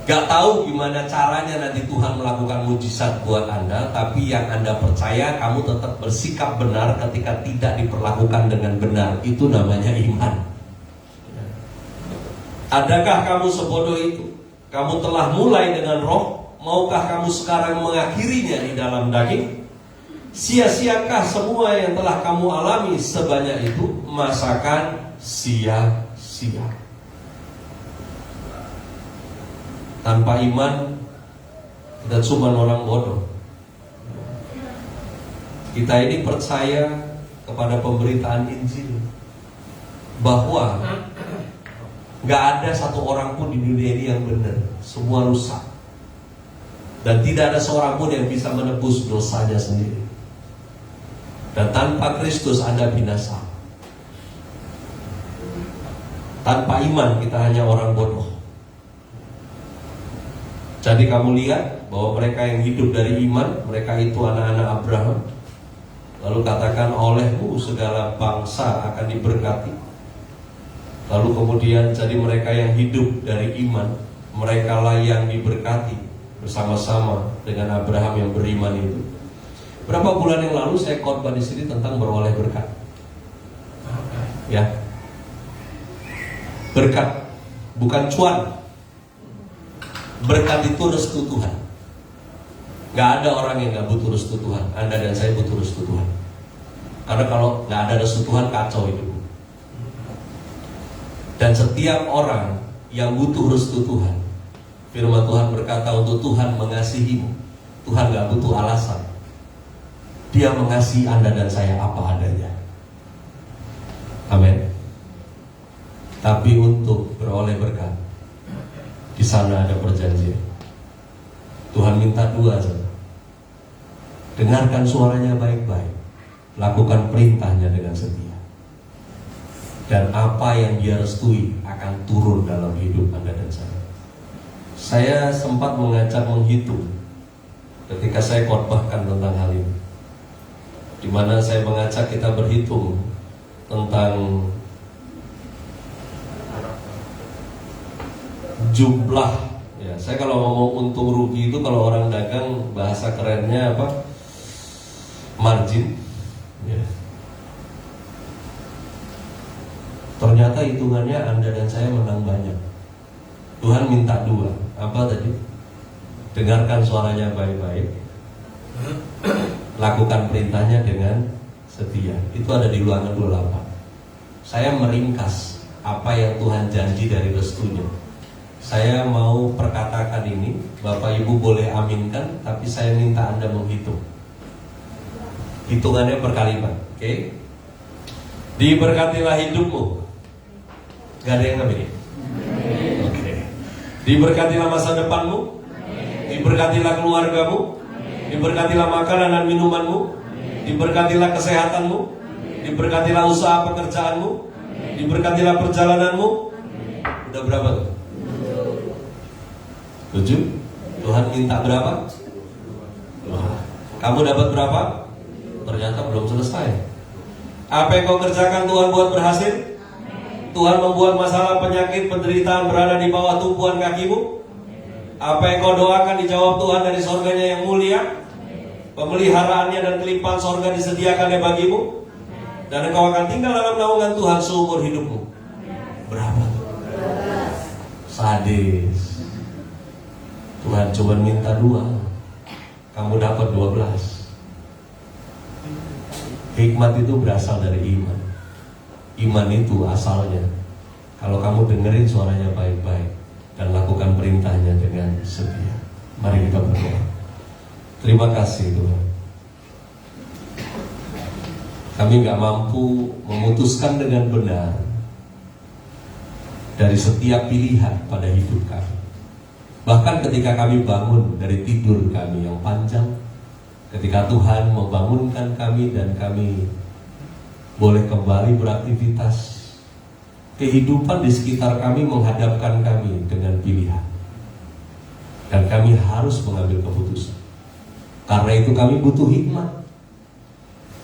Gak tahu gimana caranya nanti Tuhan melakukan mujizat buat Anda, tapi yang Anda percaya, kamu tetap bersikap benar ketika tidak diperlakukan dengan benar. Itu namanya iman. Adakah kamu sebodoh itu? Kamu telah mulai dengan roh, maukah kamu sekarang mengakhirinya di dalam daging? Sia-siakah semua yang telah kamu alami sebanyak itu? Masakan sia-sia. Tanpa iman, kita cuma orang bodoh. Kita ini percaya kepada pemberitaan Injil, bahwa gak ada satu orang pun di dunia ini yang benar, semua rusak. Dan tidak ada seorang pun yang bisa menebus dosanya sendiri. Dan tanpa Kristus Anda binasa. Tanpa iman kita hanya orang bodoh. Jadi kamu lihat bahwa mereka yang hidup dari iman, mereka itu anak-anak Abraham. Lalu katakan, olehmu segala bangsa akan diberkati. Lalu kemudian jadi mereka yang hidup dari iman, mereka lah yang diberkati bersama-sama dengan Abraham yang beriman itu. Berapa bulan yang lalu saya khotbah di sini tentang beroleh berkat. Ya. Berkat bukan cuan. Berkat itu restu Tuhan. Gak ada orang yang gak butuh restu Tuhan. Anda dan saya butuh restu Tuhan. Karena kalau gak ada restu Tuhan, kacau hidup. Dan setiap orang yang butuh restu Tuhan, firman Tuhan berkata untuk Tuhan mengasihimu. Tuhan gak butuh alasan. Dia mengasihi Anda dan saya apa adanya. Amin. Tapi untuk beroleh berkat, di sana ada perjanjian. Tuhan minta dua saja. Dengarkan suaranya baik-baik, lakukan perintahnya dengan setia. Dan apa yang dia restui akan turun dalam hidup Anda dan saya. Saya sempat mengajak menghitung ketika saya khotbahkan tentang hal ini, di mana saya mengajak kita berhitung tentang jumlah. Ya, saya kalau ngomong untung rugi itu kalau orang dagang bahasa kerennya apa? Margin. Ya. Ternyata hitungannya Anda dan saya menang banyak. Tuhan minta dua. Apa tadi? Dengarkan suaranya baik-baik, lakukan perintahnya dengan setia. Itu ada di Ulangan 28. Saya meringkas apa yang Tuhan janji dari restunya. Saya mau perkatakan ini, Bapak Ibu boleh aminkan, tapi saya minta Anda menghitung. Hitungannya per kalimat, oke? Diberkatilah hidupmu. Gak ada yang amin? Oke. Diberkatilah masa depanmu. Diberkatilah keluargamu. Diberkatilah makanan dan minumanmu. Diberkatilah kesehatanmu. Diberkatilah usaha pekerjaanmu. Diberkatilah perjalananmu. Udah berapa tuh? 7. Tuhan minta berapa? Kamu dapat berapa? Ternyata belum selesai. Apa yang kau kerjakan Tuhan buat berhasil? Tuhan membuat masalah, penyakit, penderitaan berada di bawah tumpuan kakimu. Apa yang kau doakan dijawab Tuhan dari sorganya yang mulia. Pemeliharaannya dan kelimpahan sorga disediakannya bagimu. Dan engkau akan tinggal dalam naungan Tuhan seumur hidupmu. Berapa? Sadis. Tuhan cuma minta 2, kamu dapat 12. Hikmat itu berasal dari iman. Iman itu asalnya kalau kamu dengerin suaranya baik-baik dan lakukan perintahnya dengan setia. Mari kita berdoa. Terima kasih Tuhan. Kami gak mampu memutuskan dengan benar dari setiap pilihan pada hidup kami. Bahkan ketika kami bangun dari tidur kami yang panjang, ketika Tuhan membangunkan kami dan kami boleh kembali beraktivitas, kehidupan di sekitar kami menghadapkan kami dengan pilihan. Dan kami harus mengambil keputusan. Karena itu kami butuh hikmat.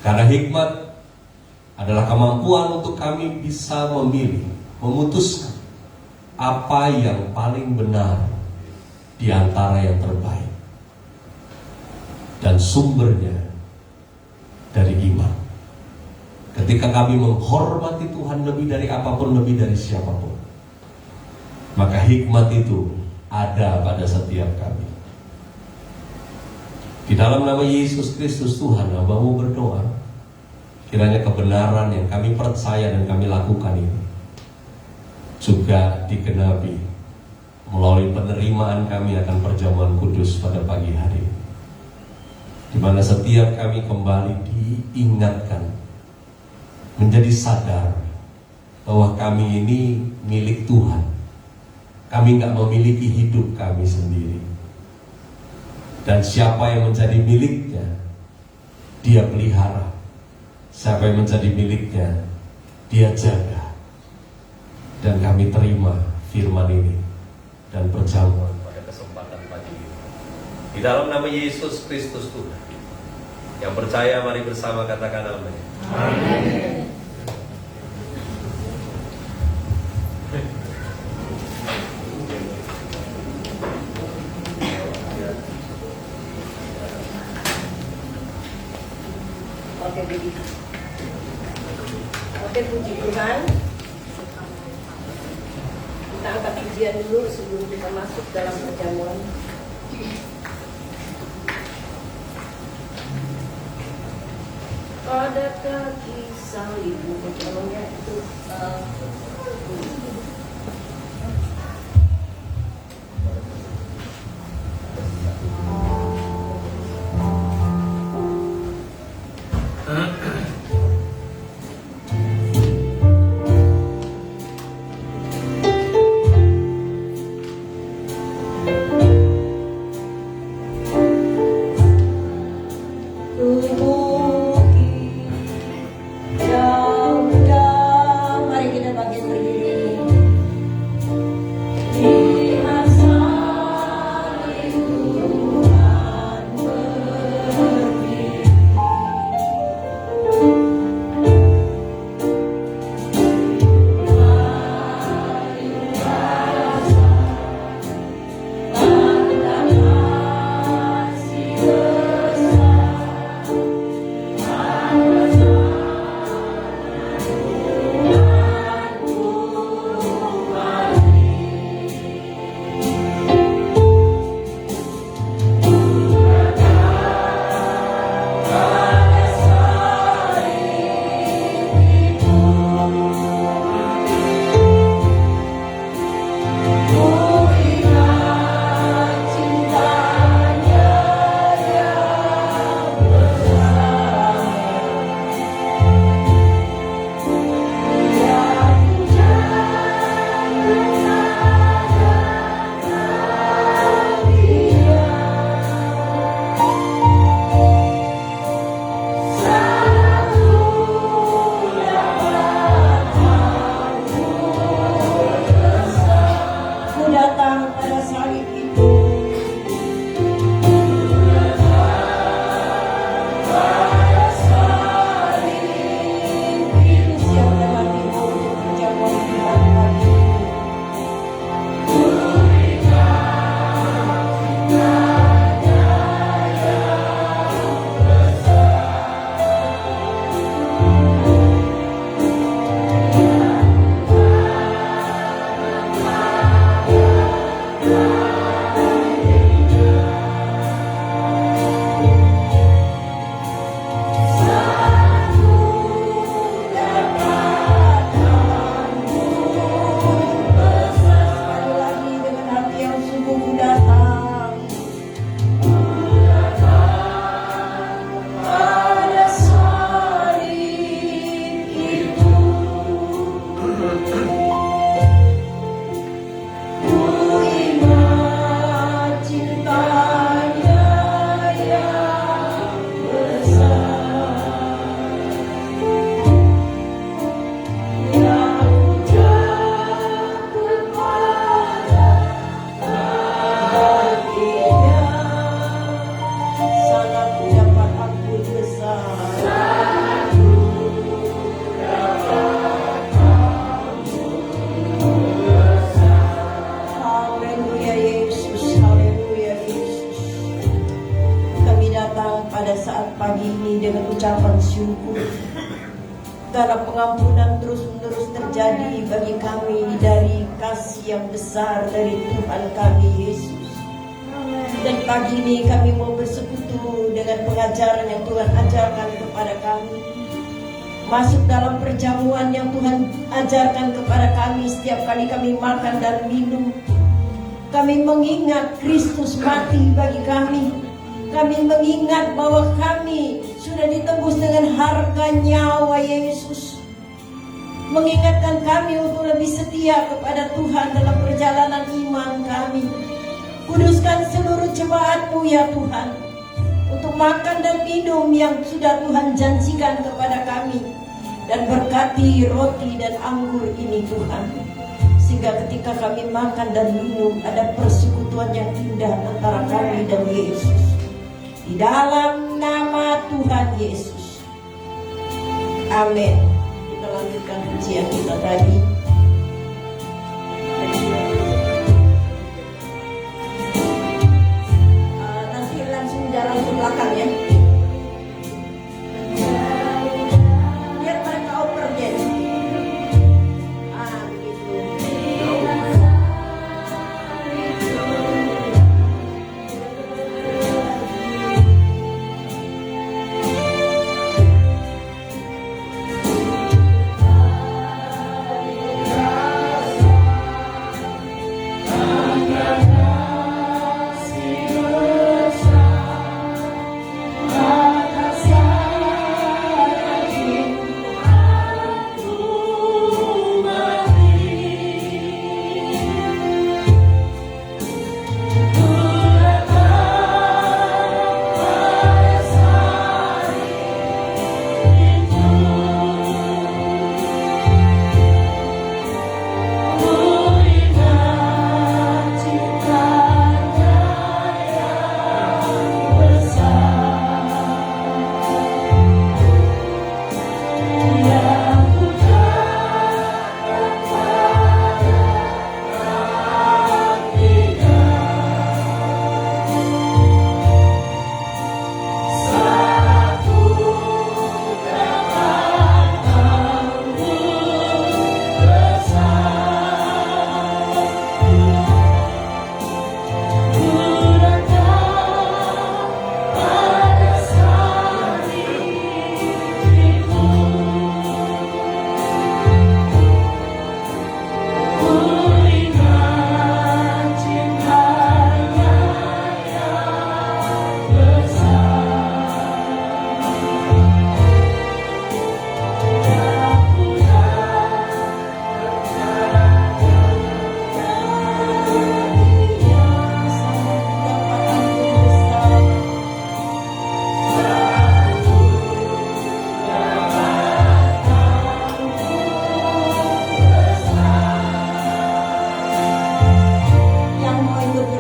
Karena hikmat adalah kemampuan untuk kami bisa memilih, memutuskan apa yang paling benar di antara yang terbaik. Dan sumbernya dari iman. Ketika kami menghormati Tuhan lebih dari apapun, lebih dari siapapun, maka hikmat itu ada pada setiap kami. Di dalam nama Yesus Kristus Tuhan, Hamba-Mu berdoa, kiranya kebenaran yang kami percaya dan kami lakukan ini juga digenapi melalui penerimaan kami akan perjamuan kudus pada pagi hari, di mana setiap kami kembali diingatkan, menjadi sadar bahwa kami ini milik Tuhan. Kami gak memiliki hidup kami sendiri. Dan siapa yang menjadi miliknya, Dia pelihara. Siapa yang menjadi miliknya, Dia jaga. Dan kami terima firman ini dan perjamuan pada kesempatan pagi ini. Di dalam nama Yesus Kristus Tuhan. Yang percaya mari bersama katakan amin. Amin. Oke, puji Tuhan. Kita angkat pujian dulu sebelum kita masuk dalam perjamuan. Pada kaki salib, perjamuannya itu ucapan syukur karena pengampunan terus-menerus terjadi bagi kami dari kasih yang besar dari Tuhan kami Yesus. Dan pagi ini kami mau bersekutu dengan pengajaran yang Tuhan ajarkan kepada kami. Masuk dalam perjamuan yang Tuhan ajarkan kepada kami setiap kali kami makan dan minum. Kami mengingat Kristus mati bagi kami. Kami mengingat bahwa kami sudah ditebus dengan harga nyawa Yesus. Mengingatkan kami untuk lebih setia kepada Tuhan dalam perjalanan iman kami. Kuduskan seluruh jemaat-Mu ya Tuhan, untuk makan dan minum yang sudah Tuhan janjikan kepada kami. Dan berkati roti dan anggur ini Tuhan, sehingga ketika kami makan dan minum ada persekutuan yang indah antara kami dan Yesus. Di dalam nama Tuhan Yesus. Amin. Kita lanjutkan pujian kita tadi. Nanti langsung jalan ke belakang ya. Biar mereka oper deh.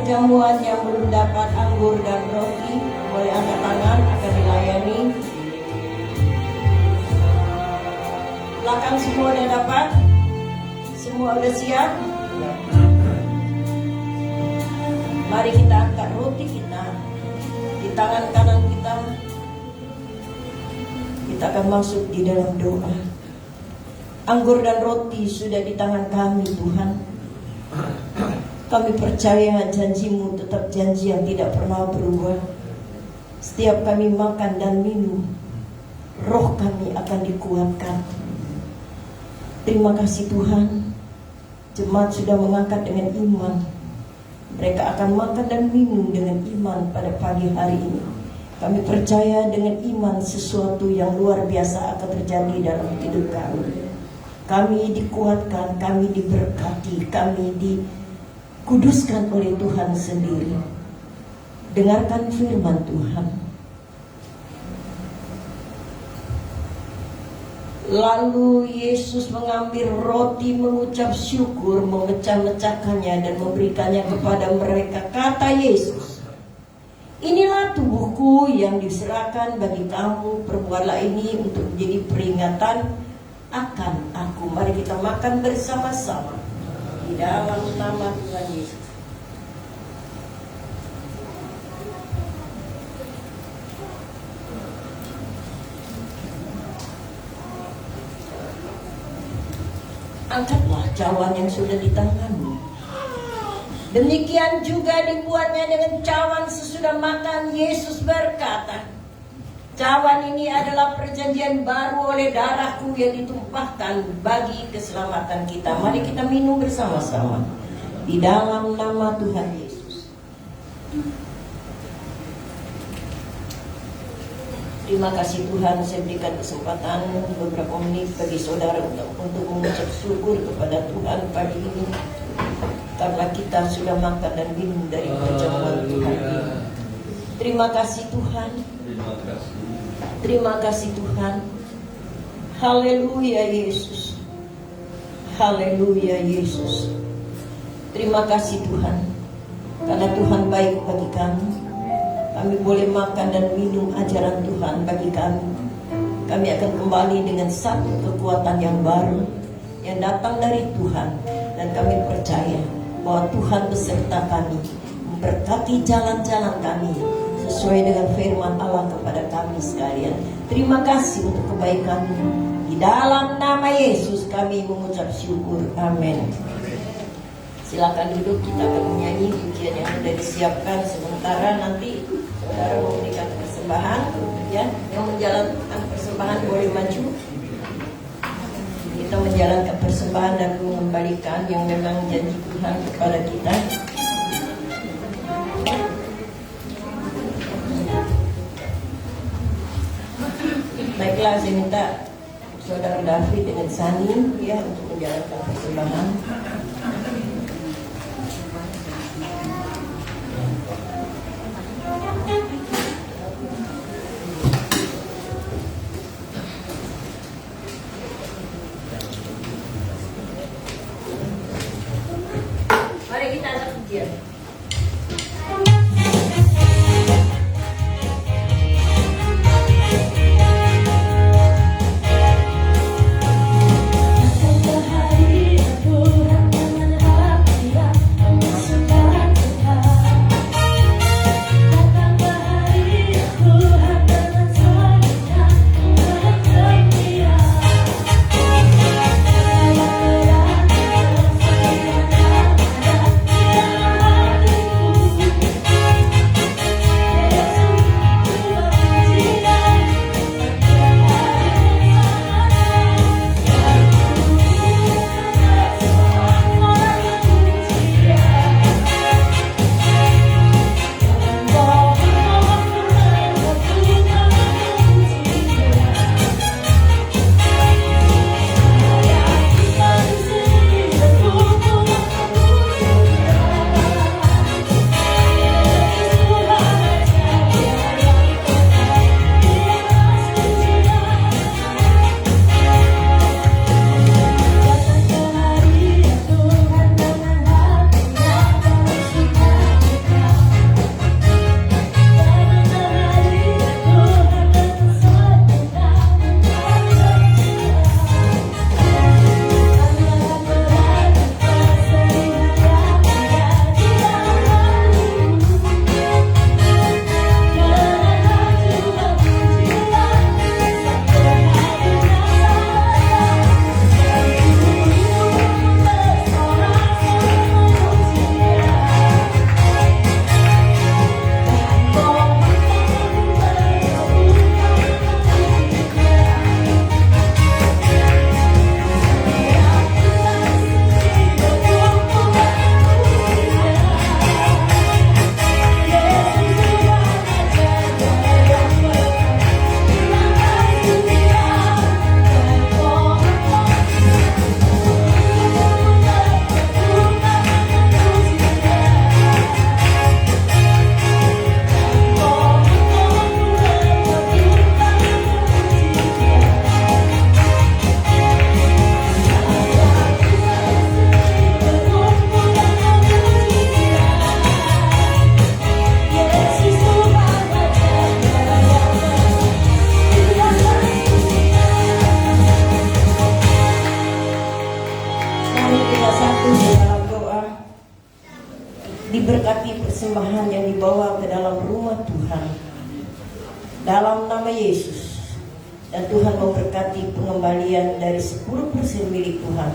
Perjamuan yang belum dapat anggur dan roti boleh angkat tangan, akan dilayani. Belakang semua udah dapat? Semua udah siap? Mari kita angkat roti kita di tangan kanan kita. Kita akan masuk di dalam doa. Anggur dan roti sudah di tangan kami Tuhan. Kami percaya janji-Mu tetap janji yang tidak pernah berubah. Setiap kami makan dan minum, roh kami akan dikuatkan. Terima kasih Tuhan. Jemaat sudah mengangkat dengan iman. Mereka akan makan dan minum dengan iman pada pagi hari ini. Kami percaya dengan iman sesuatu yang luar biasa akan terjadi dalam hidup kami. Kami dikuatkan, kami diberkati, kami dikuduskan oleh Tuhan sendiri. Dengarkan firman Tuhan. Lalu Yesus mengambil roti, mengucap syukur, memecah-mecahkannya dan memberikannya kepada mereka. Kata Yesus, "Inilah tubuhku yang diserahkan bagi kamu. Perbuatlah ini untuk menjadi peringatan akan aku." Mari kita makan bersama-sama di dalam nama Tuhan Yesus. Angkatlah cawan yang sudah di tanganmu. Demikian juga dibuatnya dengan cawan sesudah makan. Yesus berkata, "Cawan ini adalah perjanjian baru oleh darahku yang ditumpahkan bagi keselamatan kita." Mari kita minum bersama-sama di dalam nama Tuhan Yesus. Terima kasih Tuhan, saya berikan kesempatan beberapa menit bagi saudara untuk mengucap syukur kepada Tuhan pagi ini. karena kita sudah makan dan minum dari perjamuan Tuhan ini. Terima kasih Tuhan. Terima kasih Tuhan. Haleluya Yesus. Haleluya Yesus. Terima kasih Tuhan. Karena Tuhan baik bagi kami. Kami boleh makan dan minum ajaran Tuhan bagi kami. Kami akan kembali dengan satu kekuatan yang baru yang datang dari Tuhan. Dan kami percaya bahwa Tuhan beserta kami, memberkati jalan-jalan kami sesuai dengan firman Allah kepada kami sekalian. Terima kasih untuk kebaikan-Mu. Di dalam nama Yesus kami mengucap syukur. Amin. Silakan duduk, kita akan menyanyi pujian yang sudah disiapkan. Sementara nanti saudara memberikan persembahan, ya, yang menjalankan persembahan boleh maju. Kita menjalankan persembahan dan mengembalikan yang memang janji Tuhan kepada kita. Baiklah, saya minta saudara David dengan Sani ya untuk menjalankan persembahan. Mari kita angkat pujian. Diberkati persembahan yang dibawa ke dalam rumah Tuhan dalam nama Yesus. Dan Tuhan memberkati pengembalian dari 10% milik Tuhan.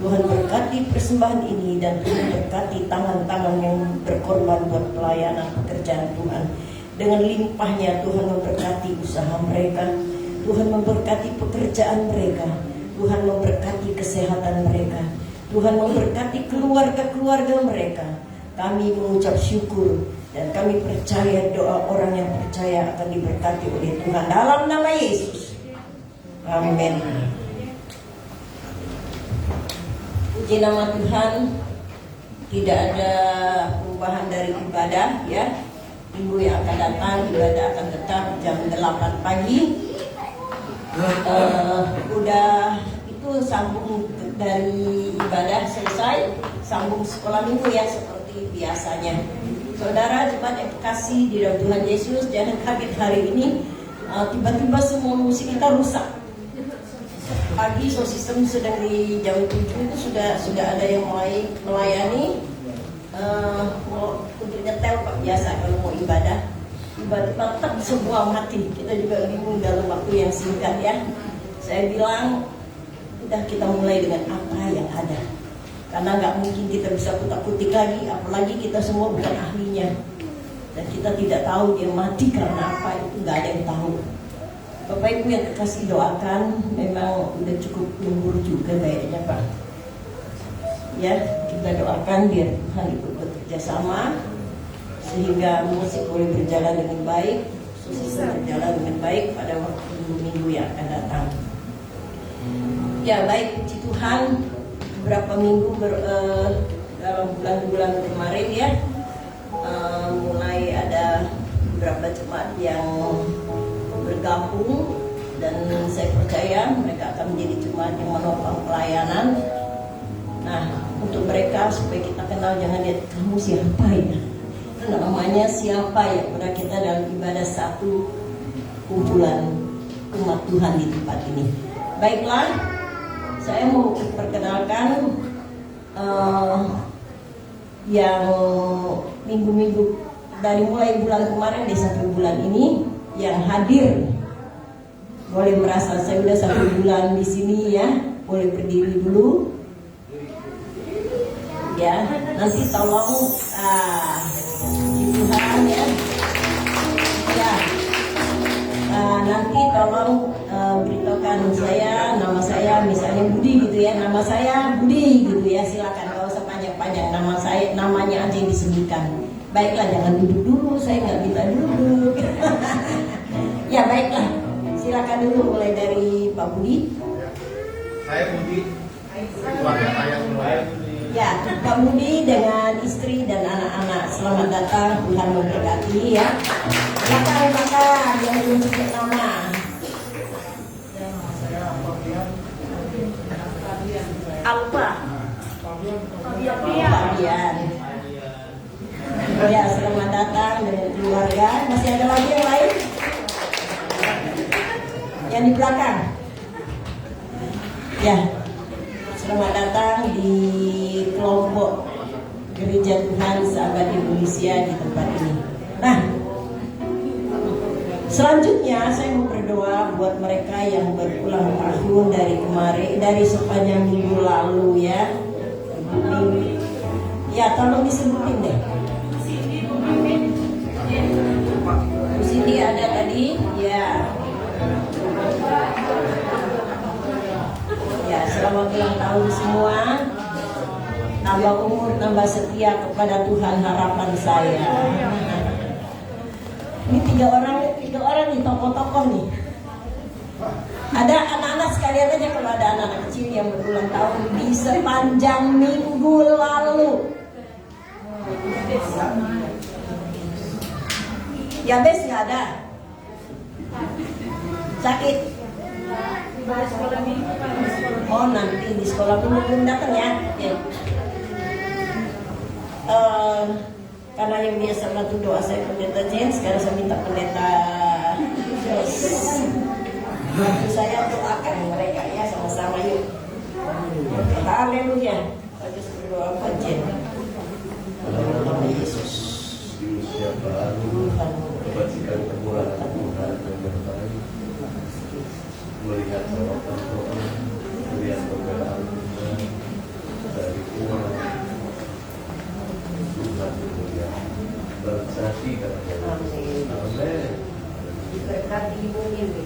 Tuhan berkati persembahan ini dan Tuhan berkati tangan-tangan yang berkorban buat pelayanan pekerjaan Tuhan. Dengan limpahnya Tuhan memberkati usaha mereka, Tuhan memberkati pekerjaan mereka, Tuhan memberkati kesehatan mereka, Tuhan memberkati keluarga-keluarga mereka. Kami mengucap syukur dan kami percaya doa orang yang percaya akan diberkati oleh Tuhan dalam nama Yesus. Amin. Puji nama Tuhan. tidak ada perubahan dari ibadah ya. Minggu yang akan datang ibadah akan tetap jam 8 pagi. Udah itu sambung dari ibadah selesai, sambung sekolah minggu ya seperti biasanya. Saudara jemaat yang kasih di dalam Tuhan Yesus, jangan kaget hari ini tiba-tiba semua musik kita rusak. Pagi sistem sedang di jam 7 itu sudah ada yang mulai melayani. Untuk nyetel Pak biasa kalau mau ibadah, tiba-tiba tetap semua mati. Kita juga bingung dalam waktu yang singkat ya. Saya bilang udah kita mulai dengan apa yang ada, karena nggak mungkin kita bisa kutak-kutik lagi, apalagi kita semua bukan ahlinya dan kita tidak tahu dia mati karena apa, itu nggak ada yang tahu. Bapak Ibu yang kekasih, doakan, memang udah cukup umur juga kayaknya Pak ya, kita doakan biar Tuhan itu bekerja sama sehingga musik boleh berjalan dengan baik, susah berjalan dengan baik pada waktu minggu yang akan datang. Ya baik, puji Tuhan, beberapa minggu dalam bulan-bulan kemarin ya, mulai ada beberapa jemaat yang bergabung dan saya percaya mereka akan menjadi jemaat yang menopang pelayanan. Nah, untuk mereka supaya kita kenal, jangan lihat kamu siapa ya, namanya siapa ya, pada kita dalam ibadah satu kumpulan umat Tuhan di tempat ini. Baiklah, saya mau perkenalkan yang minggu-minggu dari mulai bulan kemarin deh sampai bulan ini yang hadir. Boleh merasa saya udah 1 bulan di sini ya, boleh berdiri dulu. Ya, nanti tolong Tuhan ya. Ya, nanti tolong beritahukan saya, nama saya misalnya Budi gitu ya, nama saya Budi gitu ya, silakan, gak usah panjang-panjang, nama saya, namanya aja yang disebutkan. Baiklah, jangan duduk dulu, saya nggak minta duduk. Ya baiklah, silakan dulu mulai dari Pak Budi. Saya Budi, keluarga saya semua. Ya, Pak Budi dengan istri dan anak-anak, selamat datang, Tuhan memberkati ya. Silakan yang belum sebut nama. Alfa. Fabian. Ya, selamat datang dengan keluarga. Masih ada lagi yang lain? Yang di belakang. Ya. Selamat datang di kelompok Gereja Tuhan Sahabat Indonesia di tempat ini. Nah, selanjutnya saya mau berdoa buat mereka yang berulang tahun dari kemarin, dari sepanjang minggu lalu ya. Ya, tolong disebutin deh. Bu Cindy ada tadi, ya. Ya, selamat ulang tahun semua. Tambah umur, tambah setia kepada Tuhan, harapan saya. Ini tiga orang nih, tokoh-tokoh nih. Ada anak-anak sekalian aja, kalau ada anak kecil yang berulang tahun di sepanjang minggu lalu. Diabetes nggak ada? Sakit? Oh, nanti di sekolah belum datang ya. Karena yang biasa bantu doa saya pendeta James, sekarang saya minta pendeta bantu saya doakan mereka ya, sama-sama yuk. Haleluya. Kita berdoa Pak Jen. Nama Yesus. Tuhan membagikan kemurahan Tuhan yang terbaik, melihat jawaban doa, melihat pembelaan Tuhan dari uang Tuhan kemuliaan bersaksi dalam Amin. Amin. Diberkati ibu ini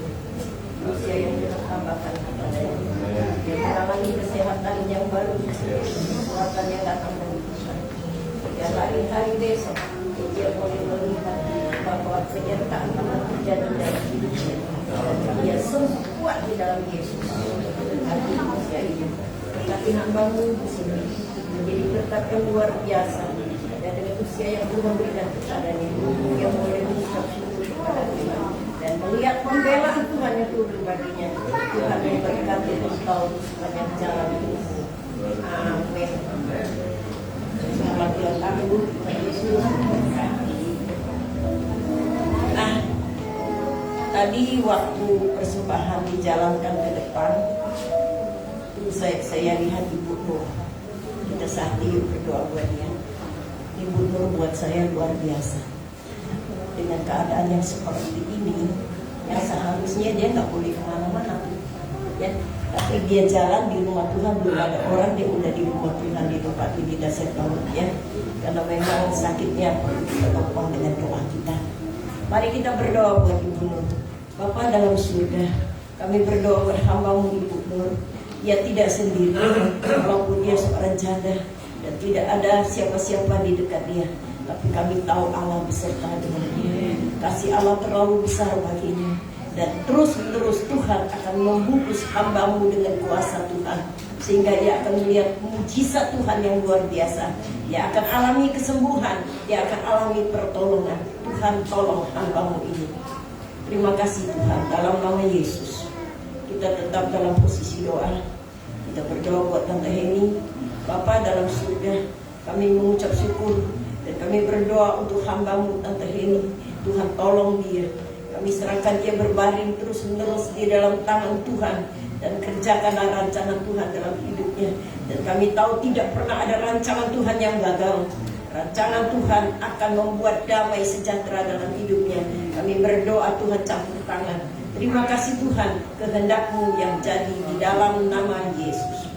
usia yang ditambahkan kepadanya, dia mengalami kesehatan yang baru, kekuatan yang datang dari Tuhan. Dan hari-hari besok dia boleh melihat bahwa penyertaan Tuhan terjadi dalam hidupnya. Dia semua kuat di dalam Yesus. Berkati usia ini. berkati hamba-Mu di sini menjadi berkat yang luar biasa, dan dengan usia yang Tuhan memberikan kepadanya, yang boleh mengucap syukur kepada Tuhan dan melihat pembelaan Tuhan yang turun baginya. Tuhan memberkati engkau sepanjang jalan hidupmu. Amin. Selamat ulang tahun Tuhan Yesus. Nah, tadi waktu persembahan dijalankan ke depan, saya lihat Ibu Nur. Kita saat yuk berdoa buat dia. Ibu Nur buat saya luar biasa. Dengan keadaan yang seperti ini, yang seharusnya dia nggak boleh kemana-mana, ya. Tapi dia jalan di rumah Tuhan, belum ada orang, dia udah di rumah Tuhan di tempat ini, dan saya tahu ya. Karena memang sakitnya perlu kita topang dengan doa kita. Mari kita berdoa buat Ibu Nur. Bapa dalam surga, kami berdoa buat hamba-Mu Ibu Nur. Dia tidak sendiri, walaupun dia seorang janda dan tidak ada siapa-siapa di dekat dia. Tapi kami tahu Allah beserta dengan dia. Kasih Allah terlalu besar baginya. Dan terus-menerus Tuhan akan membungkus hamba-Mu dengan kuasa Tuhan. Sehingga dia akan melihat mujizat Tuhan yang luar biasa. Dia akan alami kesembuhan. Dia akan alami pertolongan. Tuhan tolong hamba-Mu ini. Terima kasih Tuhan, dalam nama Yesus. Kita tetap dalam posisi doa. Kita berdoa buat Tante Heni. Bapa dalam surga, kami mengucap syukur dan kami berdoa untuk hamba-Mu Tante Heni. Tuhan tolong dia. Kami serahkan dia berbaring terus menerus di dalam tangan Tuhan, dan kerjakanlah rancangan Tuhan dalam hidupnya. Dan kami tahu tidak pernah ada rancangan Tuhan yang gagal. Rancangan Tuhan akan membuat damai sejahtera dalam hidupnya. Kami berdoa Tuhan campur tangan. Terima kasih Tuhan, kehendak-Mu yang jadi di dalam nama Yesus.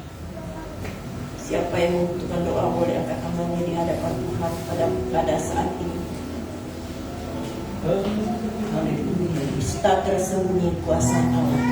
Siapa yang membutuhkan doa boleh angkat tangannya di hadapan Tuhan pada saat ini. Haleluya. Dusta tersembunyi kuasa Allah.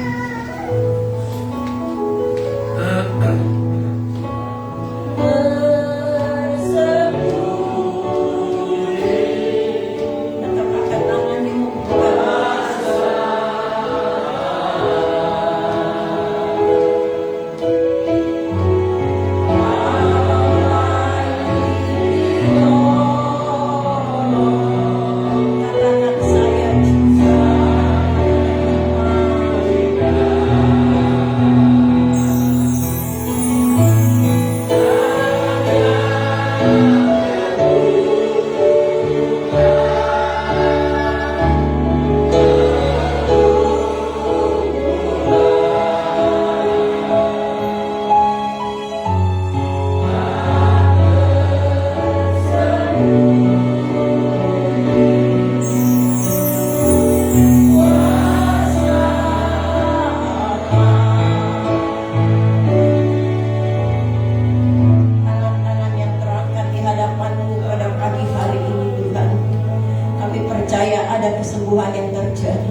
Kesembuhan yang terjadi,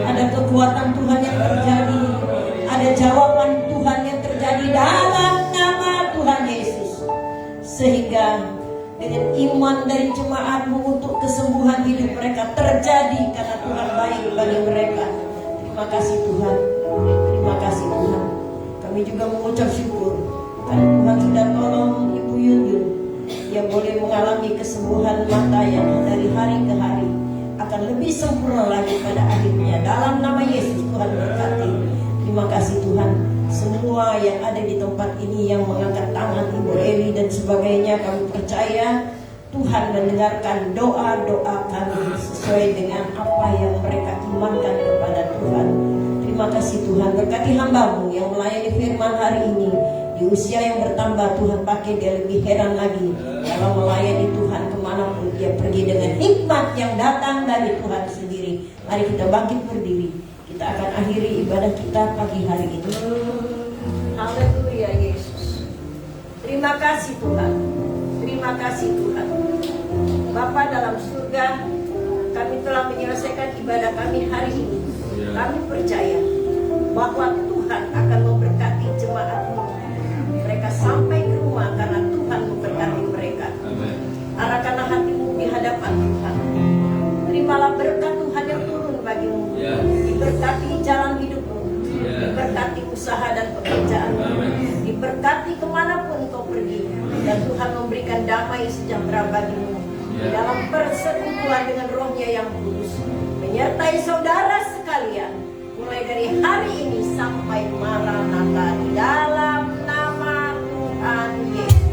ada kekuatan Tuhan yang terjadi, ada jawaban Tuhan yang terjadi dalam nama Tuhan Yesus. Sehingga dengan iman dari jemaat-Mu untuk kesembuhan hidup mereka terjadi, karena Tuhan baik bagi mereka. Terima kasih Tuhan, terima kasih Tuhan. Kami juga mengucap syukur karena Tuhan sudah tolong Ibu Yuyun yang boleh mengalami kesembuhan mata yang dari hari ke hari akan lebih sempurna lagi pada akhirnya. Dalam nama Yesus Tuhan berkati. Terima kasih Tuhan. Semua yang ada di tempat ini yang mengangkat tangan, Ibu Eli dan sebagainya, kami percaya Tuhan mendengarkan doa-doa kami sesuai dengan apa yang mereka imankan kepada Tuhan. Terima kasih Tuhan. Berkati hamba-Mu yang melayani firman hari ini. Di usia yang bertambah, Tuhan pakai dia lebih heran lagi dalam melayani Tuhan kemanapun dia pergi dengan hikmat yang datang dari Tuhan sendiri. Mari kita bangkit berdiri. Kita akan akhiri ibadah kita pagi hari ini. Haleluya Yesus. Terima kasih Tuhan. Terima kasih Tuhan. Bapa dalam surga, kami telah menyelesaikan ibadah kami hari ini. Kami percaya bahwa Tuhan akan memberkati jemaat-Mu. Mereka sampai ke rumah karena Tuhan memberkati mereka. Arahkanlah hati-Mu di hadapan Tuhan. Terimalah berkat Tuhan yang turun bagi-Mu. Diberkati jalan hidup-Mu. Diberkati usaha dan pekerjaan-Mu. berkati kemanapun kau pergi, dan Tuhan memberikan damai sejahtera bagimu di dalam persekutuan dengan Roh-Nya yang kudus, menyertai saudara sekalian mulai dari hari ini sampai Maranatha, di dalam nama Tuhan Yesus.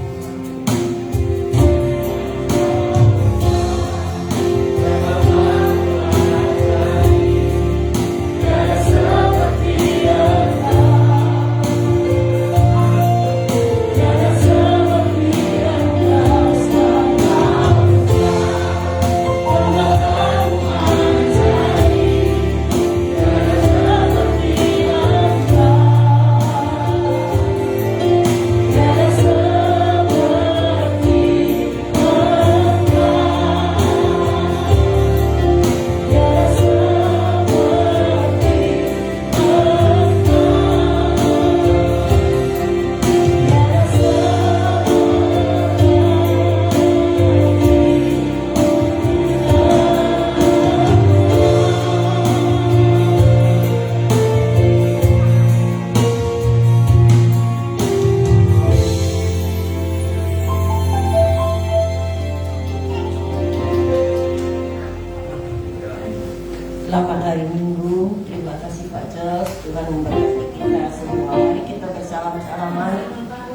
Selamat hari Minggu, terima kasih Pak Jos, Tuhan memberkati kita semua. Mari kita bersalam-salaman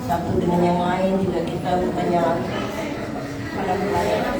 satu dengan yang lain, juga kita bertanya pada pelayanan.